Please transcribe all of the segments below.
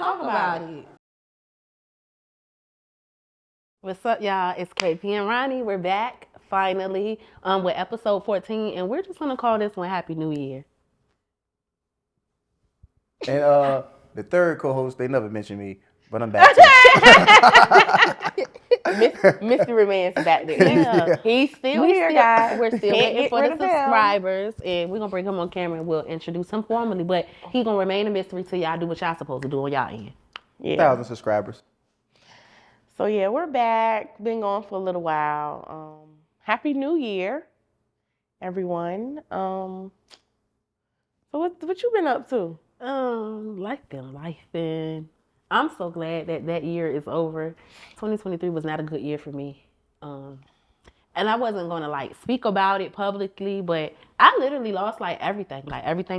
talk about it. What's up, y'all? It's Pee and Roni. We're back finally with episode 14, and we're just gonna call this one Happy New Year. And the third co-host, they never mentioned me, but I'm back too. Mystery Man's back there. Yeah, he's still here, guys. We're still Can't waiting get for rid the of him. subscribers, and we're gonna bring him on camera and we'll introduce him formally. But he's gonna remain a mystery till y'all do what y'all supposed to do on y'all end. Yeah. 1,000 subscribers. So yeah, we're back. Been gone for a little while. Happy New Year, everyone. So what you been up to? Life been. I'm so glad that year is over. 2023 was not a good year for me. And I wasn't gonna like speak about it publicly, but I literally lost like everything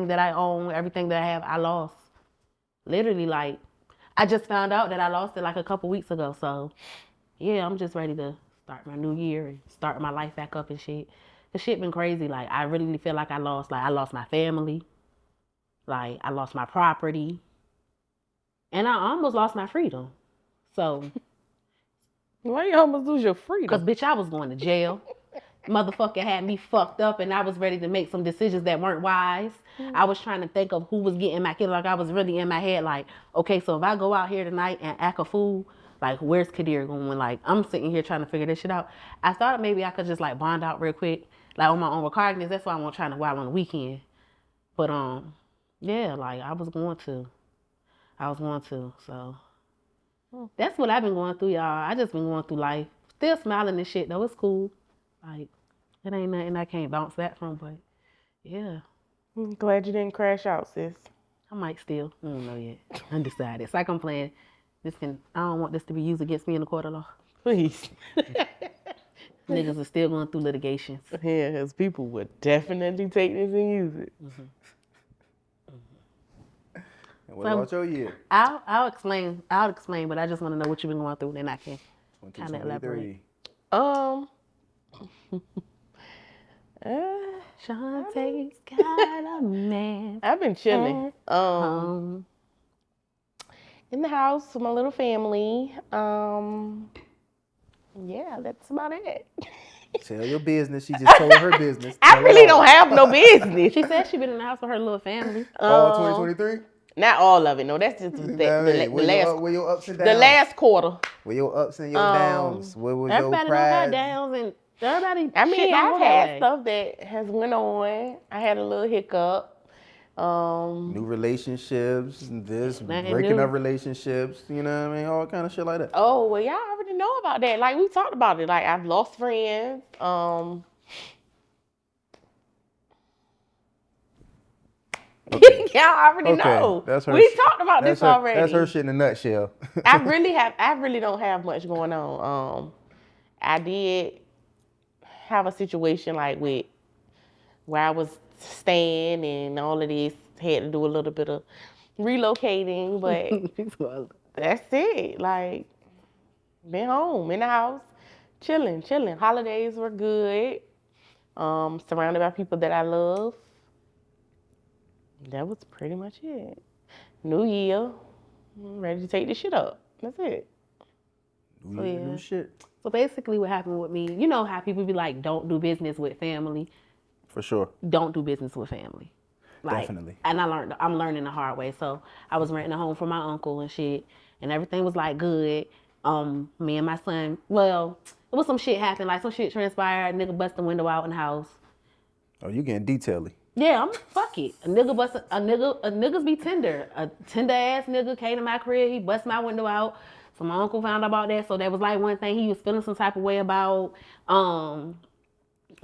that I own, everything that I have, I lost. Literally, like, I just found out that I lost it like a couple weeks ago. So yeah, I'm just ready to start my new year and start my life back up and shit. The shit been crazy. Like, I really feel like I lost my family. Like, I lost my property. And I almost lost my freedom. So, Why you almost lose your freedom? because, bitch, I was going to jail. Motherfucker had me fucked up, and I was ready to make some decisions that weren't wise. I was trying to think of who was getting my kid. Like, I was really in my head, like, okay, so if I go out here tonight and act a fool, like, where's Kadir going? Like, I'm sitting here trying to figure this shit out. I thought maybe I could just, like, bond out real quick, like, on my own recognizance. That's why I'm trying to wild on the weekend. But, yeah, like, I was going to. So that's what I've been going through, y'all. I just been going through life. Still smiling and shit, though. It's cool. Like, it ain't nothing I can't bounce back from, but yeah. I'm glad you didn't crash out, sis. I might still. I don't know yet. Undecided. It's like I'm playing. I don't want this to be used against me in the court of law. Please. Niggas are still going through litigations. Yeah, because people would definitely take this and use it. Mm-hmm. And what about your year? I'll explain, but I just want to know what you've been going through, then I can kind of elaborate. Shantae's got a man. I've been chilling. In the house with my little family. Yeah, that's about it. Tell your business. She just told her business. I really don't have no business. She said she been in the house with her little family. All 2023? Not all of it. No, that's just the last. Where your ups and downs? The last quarter. Where your ups and your downs? Where was your Everybody pride? don't have downs and everybody. I mean, I've that had way. stuff that has went on. I had a little hiccup. New relationships, Nothing breaking new. up relationships, you know what I mean? All kind of shit like that. Oh, well, y'all already know about that. Like, we talked about it. Like, I've lost friends. Y'all already know. That's her We talked about this already. That's her shit in a nutshell. I really don't have much going on. I did have a situation like with where I was staying and all of this, had to do a little bit of relocating, but that's it. Like, been home in the house, chilling. Holidays were good. Surrounded by people that I love. That was pretty much it. New year, I'm ready to take this shit up. That's it. New shit. So basically what happened with me, you know how people be like, don't do business with family. For sure. Don't do business with family. Like, Definitely. And I'm learning the hard way. So I was renting a home for my uncle and shit, and everything was like good. Me and my son, well, it was some shit happened, like some shit transpired, nigga bust the window out in the house. Oh, you getting detaily. Yeah, fuck it. Niggas be tender. A tender ass nigga came to my crib, he bust my window out. So my uncle found out about that. So that was like one thing he was feeling some type of way about.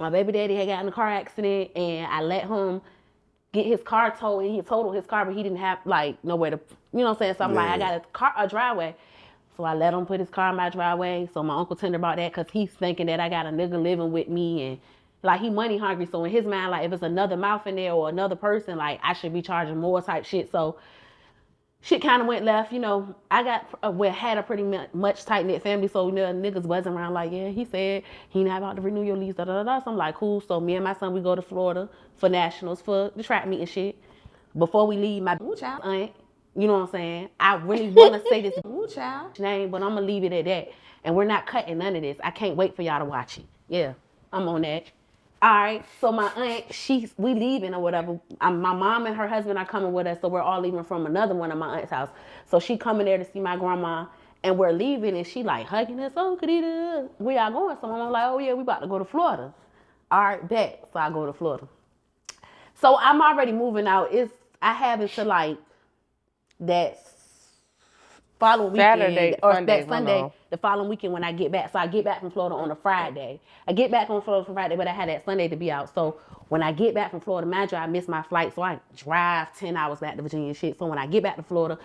My baby daddy had gotten in a car accident, and I let him get his car towed, and he totaled his car, but he didn't have like nowhere to, you know what I'm saying? So I'm like, I got a driveway. So I let him put his car in my driveway. So my uncle tender about that because he's thinking that I got a nigga living with me, and like he money hungry. So in his mind, like if it's another mouth in there or another person, like I should be charging more type shit. So shit kind of went left. You know, I had a pretty much tight knit family. So you know, niggas wasn't around like, yeah, he said he not about to renew your lease. Da da da. So I'm like, cool. So me and my son, we go to Florida for nationals for the track meet and shit. Before we leave, my aunt, You know what I'm saying? I really want to say this child name, but I'm gonna leave it at that. And we're not cutting none of this. I can't wait for y'all to watch it. Yeah, I'm on that. All right. So my aunt, we leaving or whatever. My mom and her husband are coming with us, so we're all leaving from another one of my aunt's house. So she coming there to see my grandma, and we're leaving, and she like hugging us. Oh, Kadita, where y'all going? So I'm like, oh yeah, we about to go to Florida. All right, bet. So I go to Florida. So I'm already moving out. I have it to like that following Saturday, weekend or Sunday, that Sunday, the following weekend when I get back. So I get back from Florida on a Friday. I get back on Florida for Friday, but I had that Sunday to be out. So when I get back from Florida, mind you, I missed my flight, so I drive 10 hours back to Virginia and shit. So when I get back to Florida,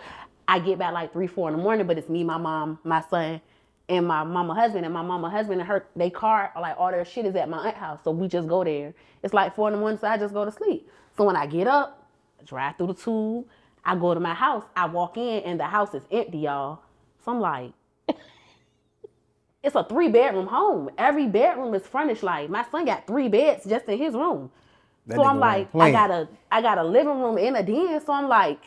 I get back like 3, 4 in the morning, but it's me, my mom, my son, and my mama husband. And my mama husband and her, they car, like all their shit is at my aunt's house. So we just go there. It's like 4 in the morning, so I just go to sleep. So when I get up, I drive through the tube, I go to my house, I walk in, and the house is empty, y'all. So I'm like, it's a 3-bedroom home. Every bedroom is furnished. Like my son got 3 beds just in his room. That So I'm nigga like, wasn't I got a living room and a den. So I'm like,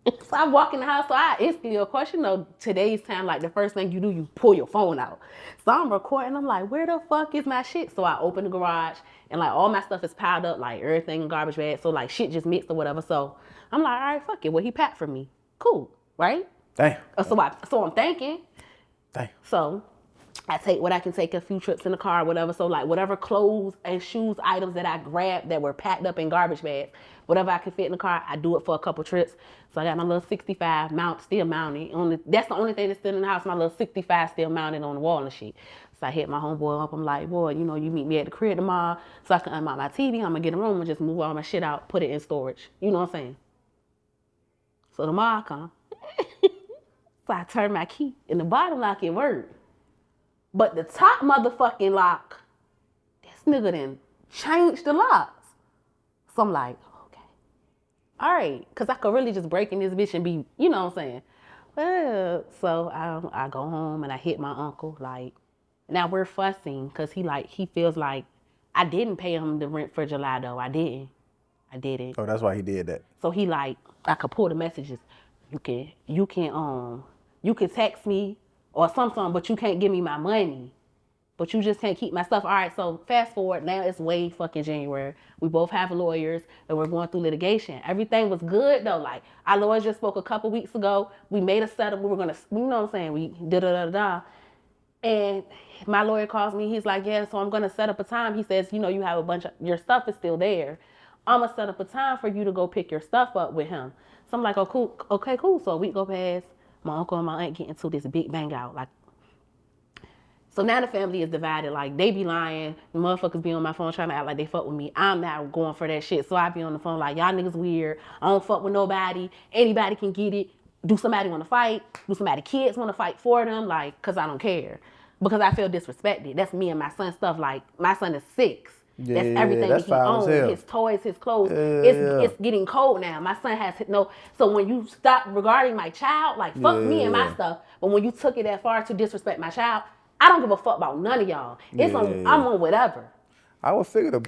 so I walk in the house. So I instantly, of course, you know, today's time, like the first thing you do, you pull your phone out. So I'm recording. I'm like, where the fuck is my shit? So I open the garage and like all my stuff is piled up, like everything in garbage bag. So like shit just mixed or whatever. So I'm like, all right, fuck it. What he packed for me? Cool, right? Damn. So I'm thinking. Damn. So I take what I can take, a few trips in the car, whatever. So like whatever clothes and shoes items that I grabbed that were packed up in garbage bags, whatever I can fit in the car, I do it for a couple trips. So I got my little 65 still mounted. That's the only thing that's still in the house. My little 65 still mounted on the wall and shit. So I hit my homeboy up. I'm like, boy, you know, you meet me at the crib tomorrow so I can unmount my TV. I'm gonna get in the room and just move all my shit out, put it in storage. You know what I'm saying? So tomorrow I come. So I turn my key and the bottom lock, it worked. But the top motherfucking lock, this nigga done changed the locks. So I'm like, okay. All right. Because I could really just break in this bitch and be, you know what I'm saying? Well, so I go home and I hit my uncle. Like, now we're fussing because he feels like I didn't pay him the rent for July though. I didn't. Oh, that's why he did that. So he like, I could pull the messages. You can text me or something, but you can't give me my money. But you just can't keep my stuff. All right, so fast forward, now it's way fucking January. We both have lawyers and we're going through litigation. Everything was good though. Like our lawyers just spoke a couple weeks ago. We made a settlement. We were gonna, you know what I'm saying? We da. And my lawyer calls me. He's like, yeah, so I'm gonna set up a time. He says, you know, you have a bunch of, your stuff is still there. I'm gonna set up a time for you to go pick your stuff up with him. So I'm like, oh, cool. Okay, cool. So a week go past. My uncle and my aunt get into this big bang out. Like, so now the family is divided. Like, they be lying. The motherfuckers be on my phone trying to act like they fuck with me. I'm not going for that shit. So I be on the phone like, y'all niggas weird. I don't fuck with nobody. Anybody can get it. Do somebody want to fight? Do somebody kids want to fight for them? Like, because I don't care. Because I feel disrespected. That's me and my son's stuff. Like, my son is 6. Yeah, that's everything that's that he foul as owns. hell. His toys, his clothes. Yeah. It's getting cold now. My son has no. So when you stop regarding my child, like fuck me and my stuff. But when you took it that far to disrespect my child, I don't give a fuck about none of y'all. I'm on whatever. I would figure the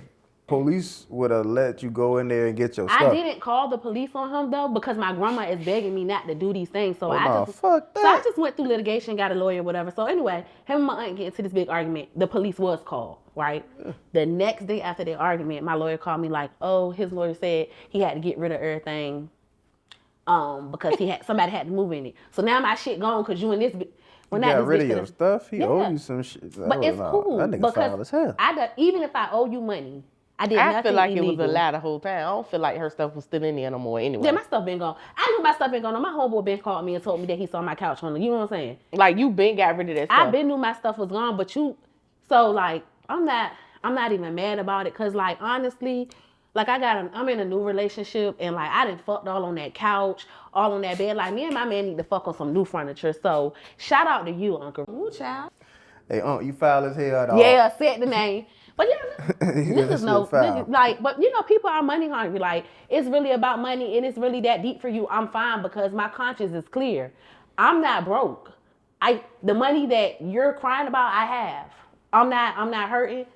police would have let you go in there and get your stuff. I didn't call the police on him though because my grandma is begging me not to do these things. So fuck that. So I just went through litigation, got a lawyer, whatever. So anyway, him and my aunt get into this big argument. The police was called, right? The next day after the argument, my lawyer called me like, oh, his lawyer said he had to get rid of everything because somebody had to move in it. So now my shit gone because you and this. You got rid of your stuff? He owed you some shit. But it's cool. That nigga foul as hell. Even if I owe you money, I did nothing I feel like illegal. it was a lie the whole time. I don't feel like her stuff was still in there no more anyway. Yeah, my stuff been gone. I knew my stuff been gone. My homeboy been called me and told me that he saw my couch on the, you know what I'm saying? Like, you been got rid of that stuff. I been knew my stuff was gone, but so like, I'm not even mad about it. Cause like, honestly, like I'm in a new relationship and like, I done fucked all on that couch, all on that bed. Like me and my man need to fuck on some new furniture. So shout out to you, Uncle. Ooh, child. Hey, you foul as hell, dog. Yeah, said the name. But yeah, niggas know, like, but you know, people are money hungry. Like, it's really about money and it's really that deep for you. I'm fine because my conscience is clear. I'm not broke. The money that you're crying about, I have. I'm not hurting.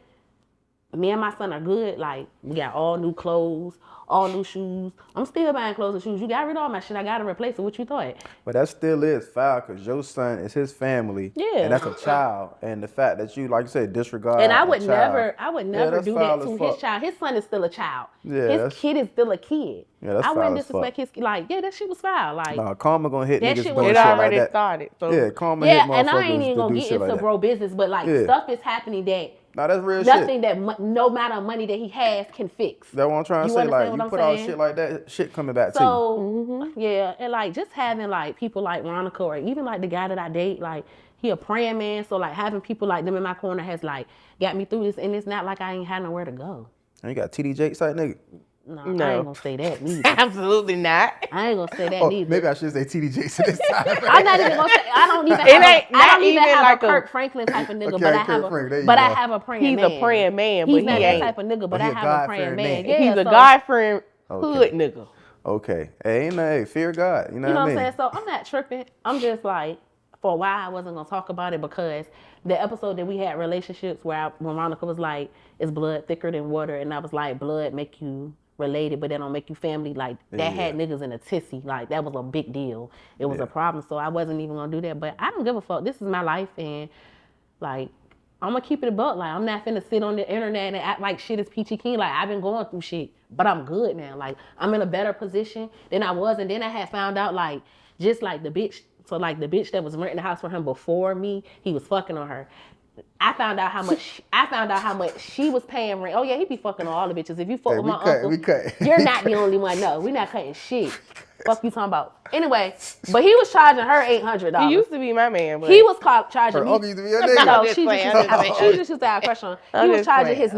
me and my son are good. Like, we got all new clothes, all new shoes. I'm still buying clothes and shoes. You got rid of all my shit. I got to replace it. What you thought? But that still is foul because your son is his family. Yeah. And that's a child. And the fact that you, like you said, disregard And I a would child. never that's do foul that as to fuck. his child. His son is still a child. Yeah, His that's- kid is still a kid. Yeah, that's I wouldn't foul as disrespect fuck. his, like, yeah, that shit was foul. Like, Nah, karma gonna hit That niggas shit doing was- shit It like already that. started. So Yeah, karma yeah, hit and I motherfuckers ain't even to gonna do get shit like into that. bro business, but like Yeah. stuff is happening that Nah, that's real shit. nothing that no matter of money that he has can fix. That's what I'm trying to You say. understand Like, what you I'm put out saying? shit like that, shit coming back to you. So yeah, and like just having like people like Ronica or even like the guy that I date, like he a praying man. So like having people like them in my corner has like got me through this, and it's not like I ain't had nowhere to go. And you got TD Jakes type nigga. No, I No. ain't gonna say that neither. absolutely not. I ain't gonna say that Oh, neither. maybe I should say TD Jakes at this time. I'm not even gonna say. I don't even. It Have ain't I don't not even even have like a a- Kirk Franklin type of nigga, Okay, but I Kirk have a. Franklin, there you But I go. have a praying He's man. a praying man, He's but not he that ain't. type of nigga, but But I he a have a praying God-fearing man. man. Yeah, He's a so- God-fearing Okay. hood nigga. Okay. Hey, hey, fear God. You know You know what I what I'm mean? saying? So I'm not tripping. I'm just like, for a while I wasn't gonna talk about it because the episode that we had relationships where when Monica was like, "Is blood thicker than water?" and I was like, "Blood make you related, but that don't make you family." Like that had niggas in a tizzy. Like that was a big deal. It was Yeah. a problem. So I wasn't even gonna do that. But I don't give a fuck. This is my life, and like I'm gonna keep it a buck. Like I'm not finna sit on the internet and act like shit is peachy keen. Like I've been going through shit, but I'm good now. Like I'm in a better position than I was, and then I had found out like just like the bitch. So like the bitch that was renting the house for him before me, he was fucking on her. I found out how much she was paying rent. Oh yeah, he be fucking on all the bitches. If you fuck Hey, with we my cut, uncle, we cut. you're not the only one. No, we not cutting shit. Fuck you talking about. Anyway, but he was charging her $800. He used to be my man, but He was charging Her me. uncle used to be a nigga. No, I'm just she just playing, used I'm to, just she playing. just used to have a crush on. I'm He was just charging playing, his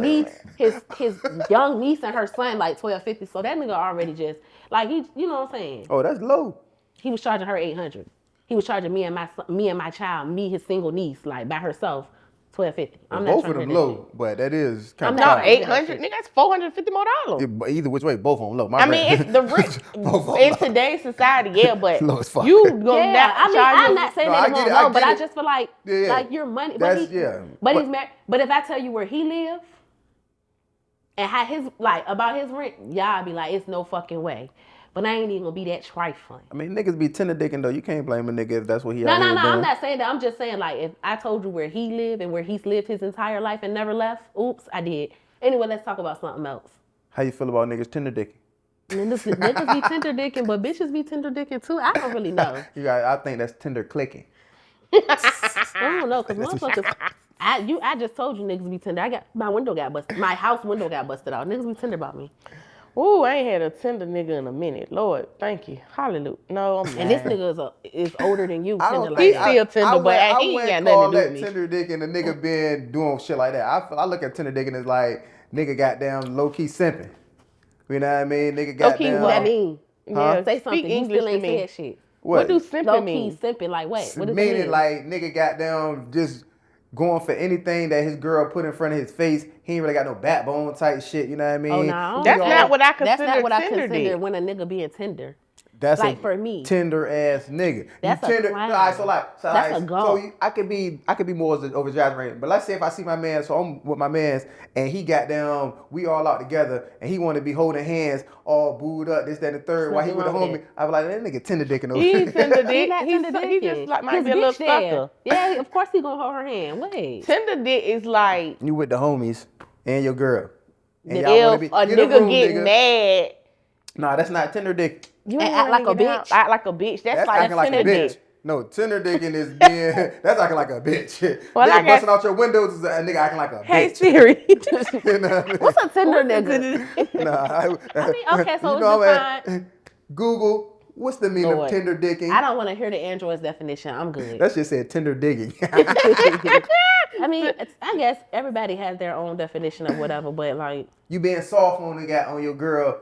niece, his young niece and her son like $12.50. So that nigga already just like he, you know what I'm saying? Oh, that's low. He was charging her $800. He was charging me and my child, his single niece, like by herself, $12.50. I'm not Both trying of to them hear that low, but that is kind I'm of not foul. eight- 800, nigga, that's $450 more. Yeah, but either which way, both of them low. My I mean, bad. it's the rich Both of them in low. today's society, yeah, but Low as fuck. you shit. gonna Yeah, not I mean, charge I'm him- not saying No, that I it get won't it, I low, but get I it. just feel like, Yeah. like your money. That's- but yeah. But he's But- married. But if I tell you where he live and how his like about his rent, y'all be like, it's no fucking way. But I ain't even gonna be that trifling. I mean, niggas be tender dicking though. You can't blame a nigga if that's what he No, out here doing. I'm not saying that. I'm just saying like if I told you where he lived and where he's lived his entire life and never left, oops, I did. Anyway, let's talk about something else. How you feel about niggas tender dicking? Niggas be tender dicking, but bitches be tender dicking too. I don't really know. I think that's tender clicking. I don't know, cause motherfuckers. I just told you niggas be tender. My window got busted. My house window got busted out. Niggas be tender about me. Ooh, I ain't had a tender nigga in a minute. Lord, thank you. Hallelujah. No, I'm And this nigga is older than you. I Tender don't like He's that. still tender, but he ain't wouldn't got call nothing to do that with me. tender dick and the nigga been doing shit like that. I look at tender dick and it's like nigga goddamn low key simping. You know what I mean? Nigga Low-key goddamn. What that mean? Yeah, Say something. speak You English still to ain't me. said shit. What do Low simping key mean? simping like what? What does it Meaning mean? like nigga goddamn just going for anything that his girl put in front of his face. He ain't really got no backbone type shit. You know what I mean? Oh no, That's not what I That's consider not what I tender consider dick. when a nigga being tender. That's Like, a for me. tender ass nigga. That's a you tender. clown. All right, so That's a so goal. I could be more over exaggerating. But let's say if I see my man, so I'm with my man's, and he got down, we all out together, and he want to be holding hands, all booed up, this, that, and the third, while he with the Nothing wrong with homie. I be like, that nigga tender dicking over He here. ain't tender He dick. not He's tender he dicking. just like might His be a little bitch there. sucker. Yeah, of course he gonna hold her hand. Wait. Tender dick is like You with the homies and your girl. And y'all wanna if a get nigga room, get nigga. mad, Nah, that's not tender dick. you And ain't act wanna like a get out. bitch. Act like a bitch. That's like acting like a tender bitch. dick. No, tender dicking is being, that's acting like a bitch. Well, nigga I guess- busting out your windows is a nigga acting like a Hey bitch. Siri. You know what I mean? What's a tender nigga? Nah, I mean, okay, so you it's know, defined. Google, what's the meaning Lord. of tender dicking? I don't want to hear the android's definition. I'm good. That shit said tender digging. I mean, I guess everybody has their own definition of whatever, but like, You being soft on the guy on your girl.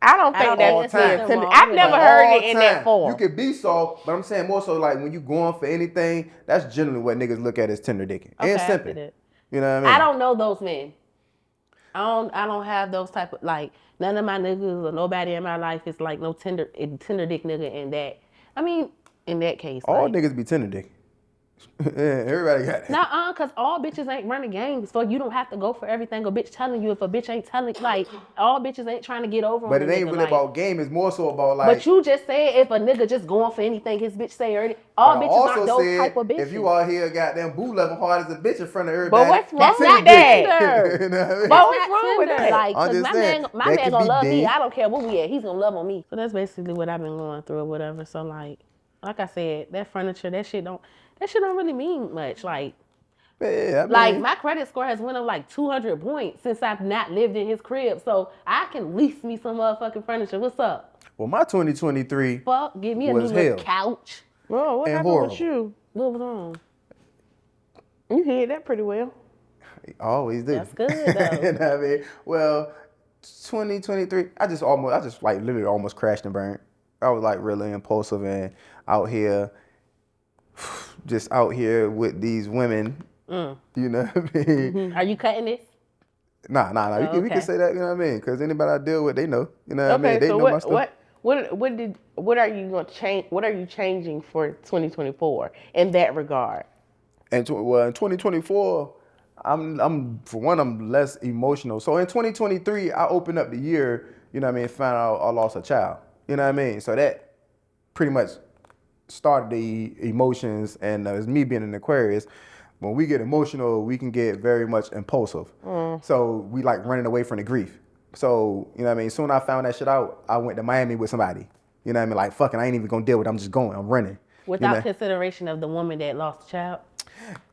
I don't I think don't that's think being it's tender. wrong I've with never that. heard all it in that time. form. You could be soft, but I'm saying more so like when you going for anything, that's generally what niggas look at as tender dicking okay, and I see simping. that. You know what I mean? I don't know those men. I don't have those type of like none of my niggas or nobody in my life is like no tender dick nigga in that. I mean, in that case, All like, niggas be tender dicking. Everybody got that. Nah, cause all bitches ain't running games, so you don't have to go for everything a bitch telling you. If a bitch ain't telling, like all bitches ain't trying to get over But on it a ain't nigga, really like. about game. It's more so about like. But you just said if a nigga just going for anything his bitch say or anything, all But I bitches aren't also those said, type of bitches. if you out here goddamn boo loving hard as a bitch in front of But everybody, what's wrong That's with not that? Tinder. you know what I mean? But That's what's not wrong with Tinder. that? Like, I'm cause just my saying, man that gonna could be love me. deep. I don't care where we at. He's gonna love on me. So that's basically what I've been going through or whatever. So like I said, that furniture, that shit don't really mean much. Yeah, I Like mean, my credit score has went up like 200 points since I've not lived in his crib. So I can lease me some motherfucking furniture. What's up? well, my 2023 Fuck, give me a new was little hell couch. Bro, what and happened horrible. with you? What was wrong? You hid that pretty well. I always do. That's good, though. You know what I mean? Well, 2023, I just like literally almost crashed and burned. I was like really impulsive and out here, just out here with these women. You know what I mean? Are you cutting this? Nah. We can Okay. say that. You know what I mean? Because anybody I deal with, they know. You know what I mean? Okay, They so know my stuff. what are you going to change? What are you changing for 2024 in that regard? And in 2024, I'm less emotional. So in 2023, I opened up the year. You know what I mean? Found out I lost a child. You know what I mean? So that pretty much started the emotions, and it's me being an Aquarius. When we get emotional, we can get very much impulsive. So we like running away from the grief. So, you know what I mean? Soon I found that shit out, I went to Miami with somebody. You know what I mean? Like, fucking, I ain't even gonna deal with it. I'm just going. I'm running. Without consideration of the woman that lost a child?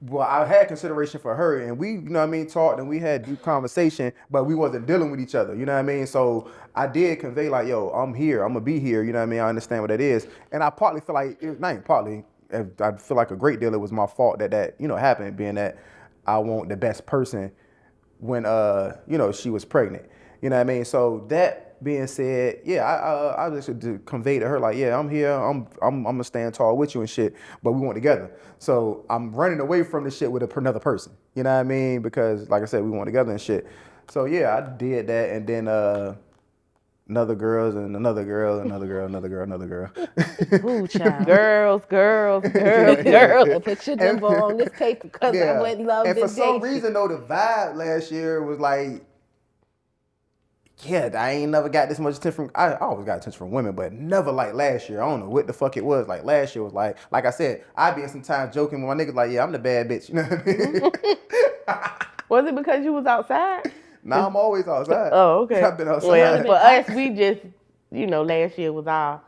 Well, I had consideration for her, and we, you know what I mean, talked and we had deep conversation, but we wasn't dealing with each other, you know what I mean? So I did convey like, yo, I'm here, I'm gonna be here, you know what I mean? I understand what that is. And I partly feel like, I feel like a great deal it was my fault that, you know, happened, being that I want the best person when, you know, she was pregnant. You know what I mean? So that being said, yeah, I just convey to her like, yeah, I'm here, I'm gonna stand tall with you and shit, but we went together. So I'm running away from this shit with another person. You know what I mean? Because like I said, we went together and shit. So yeah, I did that, and then another girls and another girl, another girl, another girl, another girl. Ooh, child. Girls. Girl, put your number on this paper because I wouldn't love And for this some day. reason though, the vibe last year was like, yeah, I ain't never got this much attention from, I always got attention from women, but never like last year. I don't know what the fuck it was. Like last year was like I said, I be sometimes joking with my niggas like, yeah, I'm the bad bitch. You know what I mean? Was it because you was outside? Nah, I'm always outside. Oh, okay. I've been outside. Well, for us, we just, you know, last year was our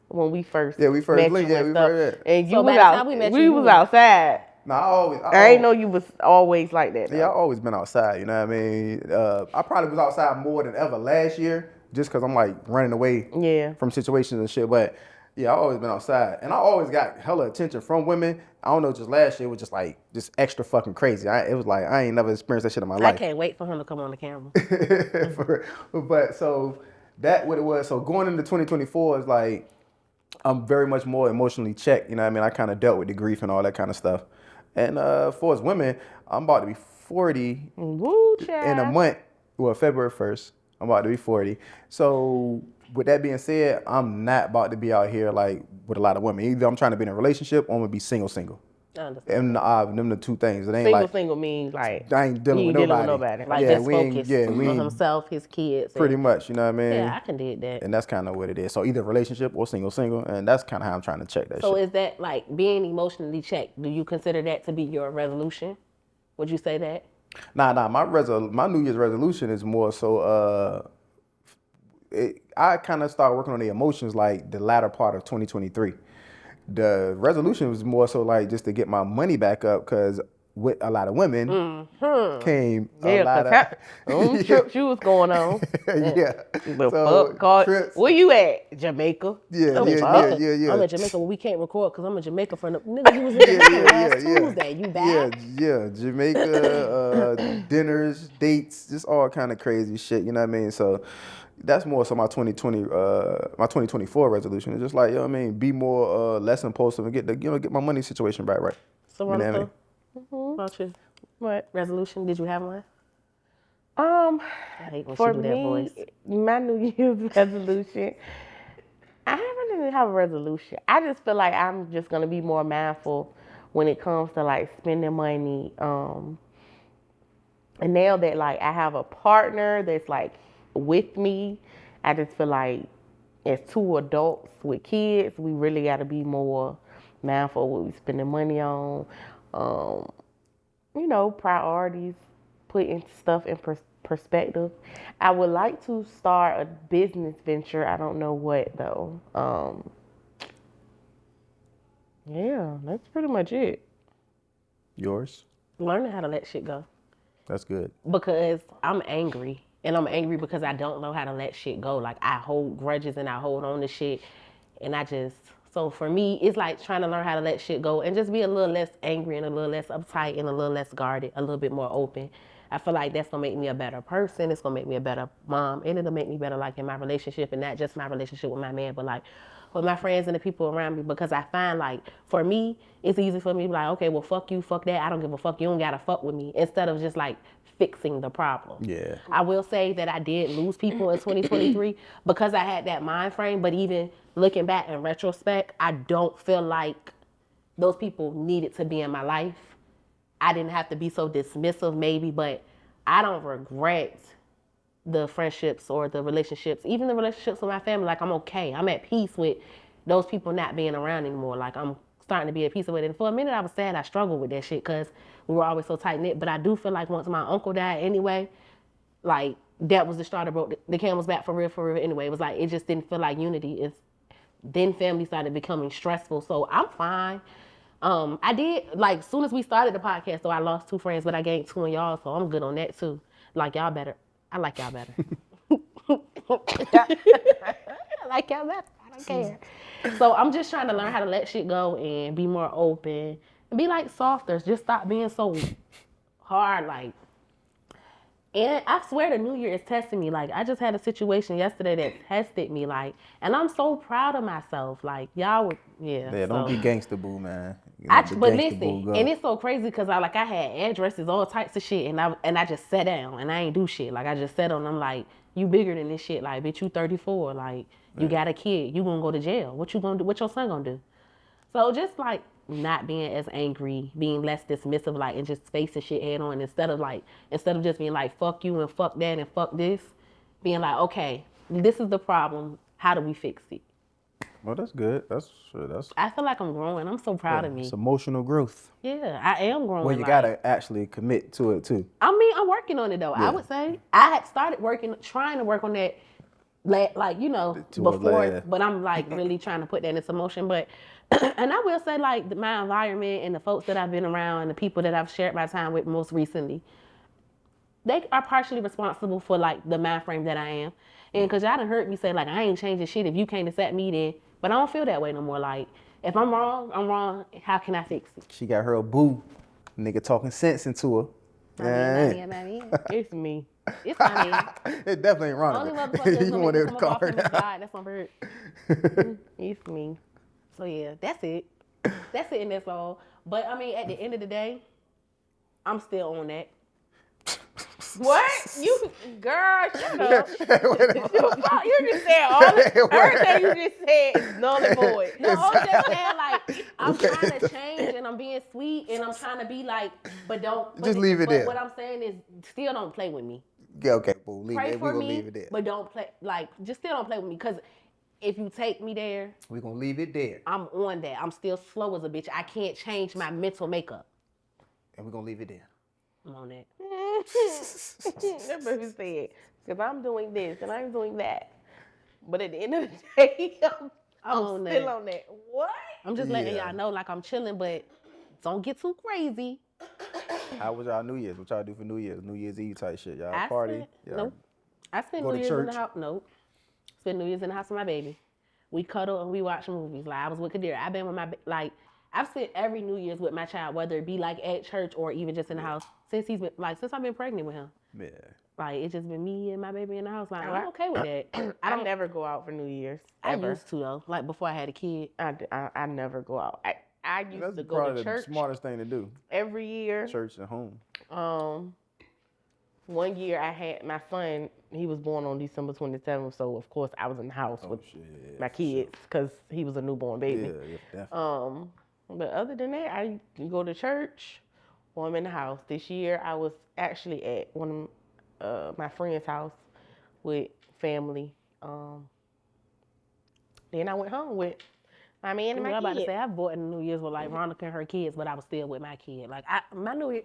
when we first Yeah, we first met linked, you yeah, and we stuff. first, yeah. And you So was by the out. time we met We you, was you- outside. Nah, I ain't know you was always like that. Yeah, I always been outside, you know what I mean? I probably was outside more than ever last year just because I'm like running away Yeah. from situations and shit. But yeah, I always been outside. And I always got hella attention from women. I don't know, just last year was just like, just extra fucking crazy. It was like, I ain't never experienced that shit in my I life. can't wait for him to come on the camera. But so that what it was. So going into 2024 is like, I'm very much more emotionally checked. You know what I mean? I kind of dealt with the grief and all that kind of stuff. And for us women, I'm about to be 40 Woo, in a child. month. Well, February 1st, I'm about to be 40. So with that being said, I'm not about to be out here like with a lot of women. Either I'm trying to be in a relationship or I'm gonna be single. I understand. And them the two things. It ain't Single means like I ain't dealing you with ain't nobody. dealing with nobody. Like yeah, just we ain't, focus yeah, we on ain't, himself, his kids. pretty and- much, you know what I mean? Yeah, I can dig that. And that's kind of what it is. So either relationship or single, and that's kind of how I'm trying to check that So shit. is that like being emotionally checked? Do you consider that to be your resolution? Would you say that? Nah. My New Year's resolution is more so. I kind of started working on the emotions like the latter part of 2023. The resolution was more so like just to get my money back up because with a lot of women came a Yeah, lot cause of trips you was going on. yeah. The So fuck, God. trips. Where you at? Jamaica. Yeah, I'm in yeah, Jamaica. yeah. I'm in Jamaica, but we can't record because I'm in Jamaica for the nigga. You was in Jamaica last Tuesday. You back? Yeah. Jamaica, dinners, dates, just all kind of crazy shit. You know what I mean? So that's more so my 2024 resolution. It's just like, you know what I mean, be more less impulsive and get my money situation back right. So You know what I Veronica, mean? about your What? resolution? Did you have one? Um, I hate when for she do that voice. me, my New Year's resolution, I haven't even have a resolution. I just feel like I'm just gonna be more mindful when it comes to like spending money. And now that like I have a partner that's like with me, I just feel like as two adults with kids, we really got to be more mindful of what we spending money on. Um, priorities, putting stuff in perspective. I would like to start a business venture. I don't know what though. Yeah, that's pretty much it. Yours? Learning how to let shit go. That's good. Because I'm angry. And I'm angry because I don't know how to let shit go. Like, I hold grudges and I hold on to shit. And so for me, it's like trying to learn how to let shit go and just be a little less angry and a little less uptight and a little less guarded, a little bit more open. I feel like that's going to make me a better person. It's going to make me a better mom. And it'll make me better, like, in my relationship. And not just my relationship with my man, but, like, with my friends and the people around me. Because I find, like, for me, it's easy for me to be like, okay, well, fuck you, fuck that. I don't give a fuck. You don't got to fuck with me. Instead of just, like, fixing the problem. Yeah. I will say that I did lose people in 2023 because I had that mind frame. But even looking back in retrospect, I don't feel like those people needed to be in my life. I didn't have to be so dismissive maybe, but I don't regret the friendships or the relationships, even the relationships with my family. Like, I'm okay. I'm at peace with those people not being around anymore. Like, I'm starting to be at peace with it. And for a minute, I was sad. I struggled with that shit because we were always so tight-knit. But I do feel like once my uncle died anyway, like, that was the straw that broke the camel's back for real anyway. It was like, it just didn't feel like unity. Then family started becoming stressful. So I'm fine. I did, like, soon as we started the podcast, so I lost 2 friends, but I gained 2 in y'all, so I'm good on that too. Like, y'all better. I like y'all better. I like y'all better. I don't care. So I'm just trying to learn how to let shit go and be more open and be, like, softer. Just stop being so hard, like. And I swear the new year is testing me. Like, I just had a situation yesterday that tested me, like, and I'm so proud of myself. Like, y'all would, yeah. Yeah, don't be gangster boo, man. But listen, and it's so crazy because I had addresses, all types of shit, and I just sat down and I ain't do shit. Like, I just sat on them like, you bigger than this shit. Like, bitch, you 34. Like, you got a kid. You gonna go to jail. What you gonna do? What your son gonna do? So just like not being as angry, being less dismissive, like, and just facing shit head on instead of just being like, fuck you and fuck that and fuck this, being like, okay, this is the problem. How do we fix it? Well, that's good. I feel like I'm growing. I'm so proud of me. It's emotional growth. Yeah, I am growing. Well, you gotta actually commit to it too. I mean, I'm working on it though. Yeah. I would say I had started trying to work on that, like, before, but I'm like really trying to put that into motion. But and I will say, like, my environment and the folks that I've been around and the people that I've shared my time with most recently, they are partially responsible for, like, the mind frame that I am. And because y'all done heard me say, like, I ain't changing shit if you can't accept me then. But I don't feel that way no more. Like, if I'm wrong, I'm wrong. How can I fix it? She got her boo. Nigga talking sense into her. It's me. It's my man. It definitely ain't wrong. Only motherfucker that's gonna make me come up off him is God. That's on hurt. It's me. So yeah, that's it. That's it and that's all. But I mean, at the end of the day, I'm still on that. What? You, girl, shut up. You just said all the everything you just said is null and void. No, I'm just saying, like, I'm trying to change and I'm being sweet and I'm trying to be like, but don't. Just leave it there. What I'm saying is, still don't play with me. Yeah, okay, boo. Pray for me, leave it there. but don't play, like, just still don't play with me. Because if you take me there, we're going to leave it there. I'm on that. I'm still slow as a bitch. I can't change my mental makeup. And we're going to leave it there. I'm on that. That baby said, because I'm doing this and I'm doing that. But at the end of the day, I'm still on that. What? I'm just letting y'all know, like, I'm chilling, but don't get too crazy. How was y'all New Year's? What y'all do for New Year's? New Year's Eve type shit. Y'all party? Nope. I spent New Year's in the house. Nope. Spent New Year's in the house with my baby. We cuddle and we watch movies. Like, I was with Kadir. I've been with I've spent every New Year's with my child, whether it be like at church or even just in the house, since I've been pregnant with him. Yeah. Like, it's just been me and my baby in the house. Like, I'm okay with that. I don't never go out for New Year's. Ever. I used to though. Like, before I had a kid. I never go out. I used to go to church. That's the smartest thing to do. Every year. Church at home. 1 year I had my son. He was born on December 27th, so of course I was in the house with my kids because he was a newborn baby. Yeah, definitely. But other than that, I go to church or I'm in the house. This year, I was actually at one of my friend's house with family. Then I went home with my man and I my was about to kid. say I bought in New Year's with like Veronica and her kids, but I was still with my kid. Like my New Year,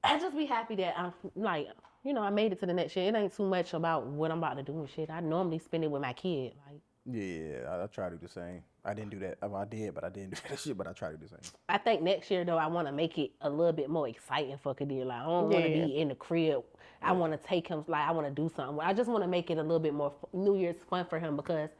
I just be happy that I'm like, I made it to the next year. It ain't too much about what I'm about to do and shit. I normally spend it with my kid. Like Yeah, I try to do the same. I didn't do that. I did, but I didn't do that shit. But I try to do the same. I think next year though, I want to make it a little bit more exciting for Kadir. Like I don't want to Yeah. be in the crib. I want to take him. Like I want to do something. I just want to make it a little bit more New Year's fun for him because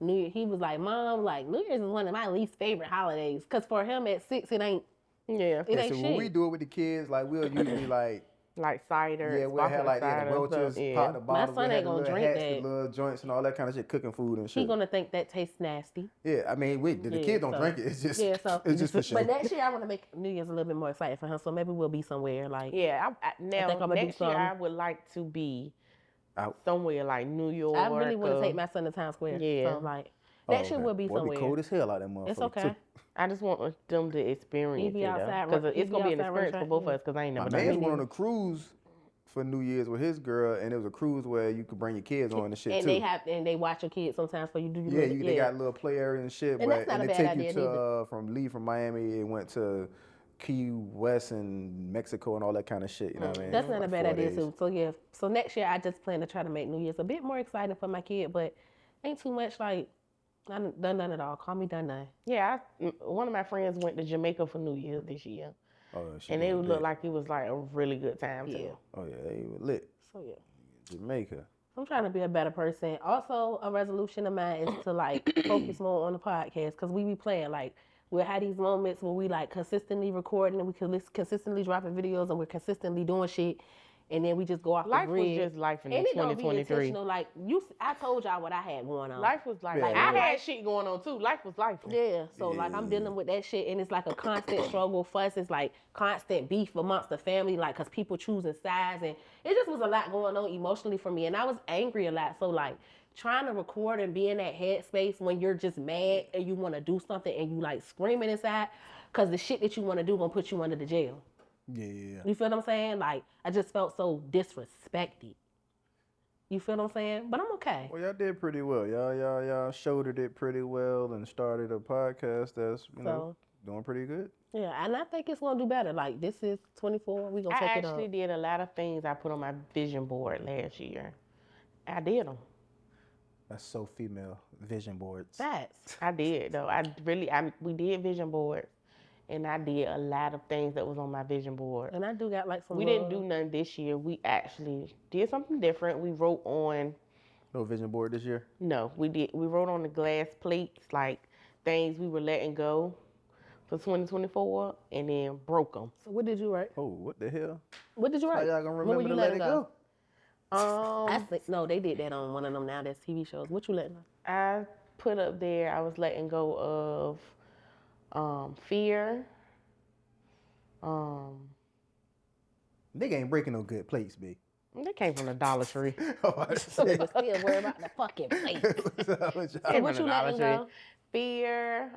New Year he was like, Mom, like New Year's is one of my least favorite holidays. Cause for him at 6, it ain't Yeah. it Yeah, ain't so when we shit. do it with the kids, like we'll usually like Like cider. yeah, we'll have like the cider, roaches, stuff. pop the Yeah. bottles, son we'll have ain't the gonna little drink hats, the that. little joints, and all that kind of shit, cooking food and He shit. gonna think that tastes nasty. Yeah, I mean, the kids don't so- drink it. It's just Yeah, so it's just for show. But next year I want to make New Year's a little bit more exciting for him. So maybe we'll be somewhere like Yeah. Now, think I'ma do next year, something. I would like to be Out. somewhere like New York. I really want to or- take my son to Times Square. Yeah. So like next year okay. we'll be Boy, it somewhere. be cold as hell out that motherfucker. It's okay. too. I just want them to experience be it outside, because he it's be gonna be an outside experience for running both of track, us because I ain't My never done man's it. went on a cruise for New Year's with his girl, and it was a cruise where you could bring your kids on and shit And too. they watch your kids sometimes for you do Yeah, they got a little play area and shit, And that's not and a they bad take idea you to neither. from Miami and went to Key West and Mexico and all that kind of shit. You know what I mean? That's not a Like bad 4 idea days. too. So yeah, so next year I just plan to try to make New Year's a bit more exciting for my kid, but ain't too much like I done none at all. Call me done. Yeah, one of my friends went to Jamaica for New Year's this year, Oh, she and it doing looked big. like it was like a really good time Yeah. too. Oh yeah, they were lit. So yeah. Jamaica. I'm trying to be a better person. Also, a resolution of mine is to like focus more on the podcast because we be playing like we'll have these moments where we like consistently recording and we can consistently dropping videos and we're consistently doing shit, and then we just go off Life the was grid. just life in and it don't be 2023. intentional. Like I told y'all what I had going on. Life was like Yeah, I yeah. had shit going on too. Life was life. Yeah, so like I'm dealing with that shit, and it's like a constant struggle, fuss. It's like constant beef amongst the family, like because people choosing sides, and it just was a lot going on emotionally for me, and I was angry a lot. So like trying to record and be in that headspace when you're just mad and you want to do something and you like screaming inside, because the shit that you want to do gonna put you under the jail. Yeah. You feel what I'm saying? Like I just felt so disrespected. You feel what I'm saying? But I'm okay. Well, y'all did pretty well. Y'all shouldered it pretty well and started a podcast that's doing pretty good. Yeah, and I think it's gonna do better. Like this is 24. We gonna I take it actually up. did a lot of things I put on my vision board last year. I did them. That's so female. Vision boards. Facts. I did though. We did vision boards, and I did a lot of things that was on my vision board. And I do got like some. We didn't do none this year. We actually did something different. We wrote on. No vision board this year. No, we did. We wrote on the glass plates like things we were letting go for 2024, and then broke them. So what did you write? Oh, what the hell? What did you How write? y'all gonna What were remember you to let letting it go? I think no, they did that on one of them now. That's TV shows. What you letting go? I put up there. I was letting go of fear. Nigga ain't breaking no good plates, B. They came from the Dollar Tree. So we still worry about the fucking plate. What What you letting go? Fear,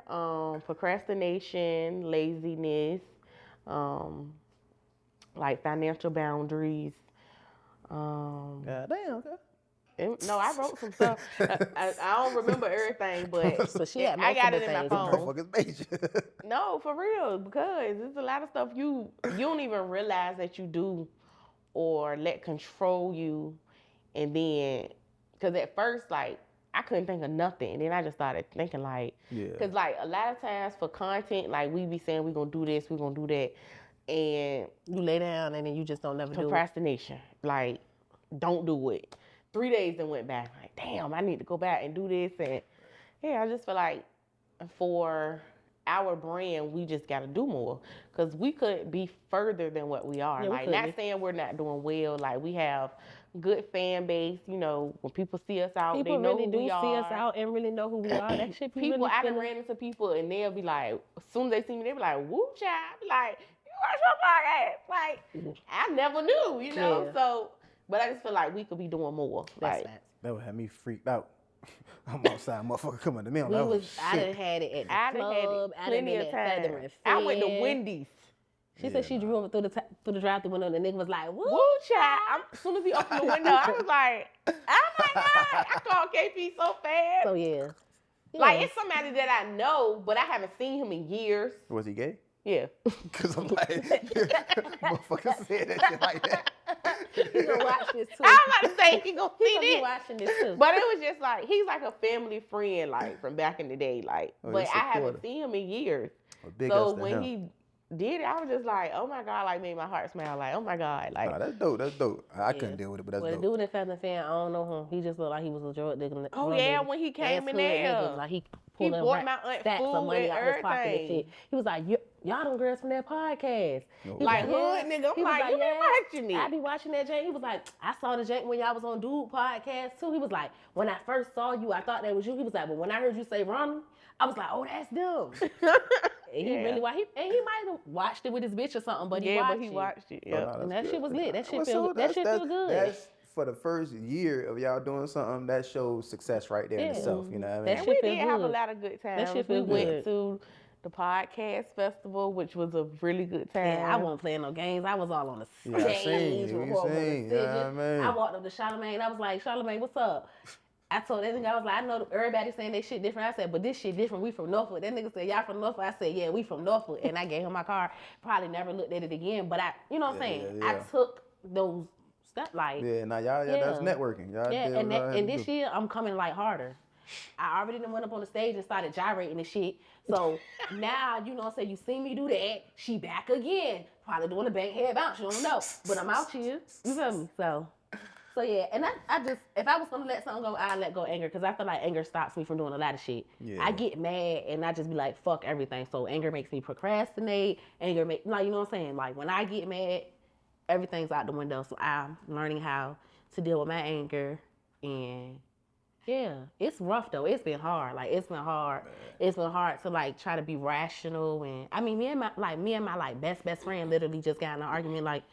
procrastination, laziness, like financial boundaries. God damn, okay. No, I wrote some stuff. I don't remember everything, but So she had I got it multiple in my things. phone. Motherfuckers major. No, for real, because there's a lot of stuff you don't even realize that you do or let control you. And then, because at first, like, I couldn't think of nothing. And then I just started thinking, like, Yeah. because, like, a lot of times for content, like, we be saying we're going to do this, we're going to do that. And You lay down and then you just don't never do it. procrastination, like, don't do it. 3 days then went by, like, damn, I need to go back and do this. And, yeah, I just feel like for our brand, we just got to do more because we could be further than what we are. Yeah, we like, could not be. saying we're not doing well. Like, we have good fan base. You know, when people see us out, People they know really who do we see are. us out and really know who we are. That shit be People, really I done feeling- ran into people and they'll be like, as soon as they see me, they be like, woo, child. I be like, you watch your podcast. Like, I never knew, you know? Yeah. So, but I just feel like we could be doing more. That's Like, facts. That would have me freaked out. I'm outside, motherfucker coming to me. I'm like, oh, I shit. done had it at the I done had club. it I done plenty been of at Feather and times. I went to Fin. Wendy's. She said she drove through the drive-thru window and the nigga was like, woo, Woo, child. As soon as he opened the window, I was like, oh my God. I called KP so fast. So yeah. Like, it's somebody that I know, but I haven't seen him in years. Was he gay? Yeah. Because I'm like, motherfucker said that shit like that. He gonna watch this too. I'm about to say he gonna He see gonna be this. watching this too. But it was just like, he's like a family friend, like, from back in the day. Like, Oh, but he's I haven't supportive. seen him in years. Well, big So ups to when him. he did it, I was just like, oh my God, like, made my heart smile. Like, oh my God. Like, Nah, that's dope. That's dope. I couldn't deal with it, but that's Well, the dope. dude in Feather and Fin, I don't know him. He just looked like he was a drug nigga. Oh, yeah, when he came in there. Like he He pulling bought my aunt stacks of food money and out his pocket and everything. shit. He was like, y'all them girls from that podcast. No. He Like, was hood nigga. I'm He was like, you been watching it. I be watching that jank. He was like, I saw the jank when y'all was on Dude podcast too. He was like, when I first saw you, I thought that was you. He was like, but when I heard you say Ronald, I was like, oh, that's them. And he really watched. He might have watched it with his bitch or something, but he watched it. Yeah. Nah, And that's that shit was lit. That shit Well, feel. so That shit feel good. That's for the first year of y'all doing something. That shows success right there in Yeah. itself. You know what I mean? That And shit we feel did have a good. lot of good times. shit We feel went good. to the podcast festival, which was a really good time. Yeah, I wasn't playing no games. I was all on the Yeah, I stage. seen you. with You horrible seen, you know decisions. what I mean? I walked up to Charlamagne. I was like, Charlamagne, what's up? I told that nigga, I was like, I know everybody saying they shit different. I said, but this shit different. We from Norfolk. That nigga said, y'all from Norfolk. I said, yeah, we from Norfolk. And I gave him my card. Probably never looked at it again. But you know what I'm saying? yeah. I took those stuff like. Yeah, now y'all, that's networking. Y'all Yeah, did and, what y'all had and to this do. year I'm coming like harder. I already done went up on the stage and started gyrating and shit. So now, you know what I'm saying, you see me do that, she back again. Probably doing a back head bounce, you don't know. But I'm out here. You feel me? So yeah, and I just, if I was gonna let something go, I'd let go of anger because I feel like anger stops me from doing a lot of shit. Yeah. I get mad and I just be like, fuck everything. So anger makes me procrastinate. Anger make, like, you know what I'm saying? Like when I get mad, everything's out the window. So I'm learning how to deal with my anger. And yeah, it's rough though. It's been hard. Like it's been hard. It's been hard to like try to be rational. And I mean, me and my best friend literally just got in an argument like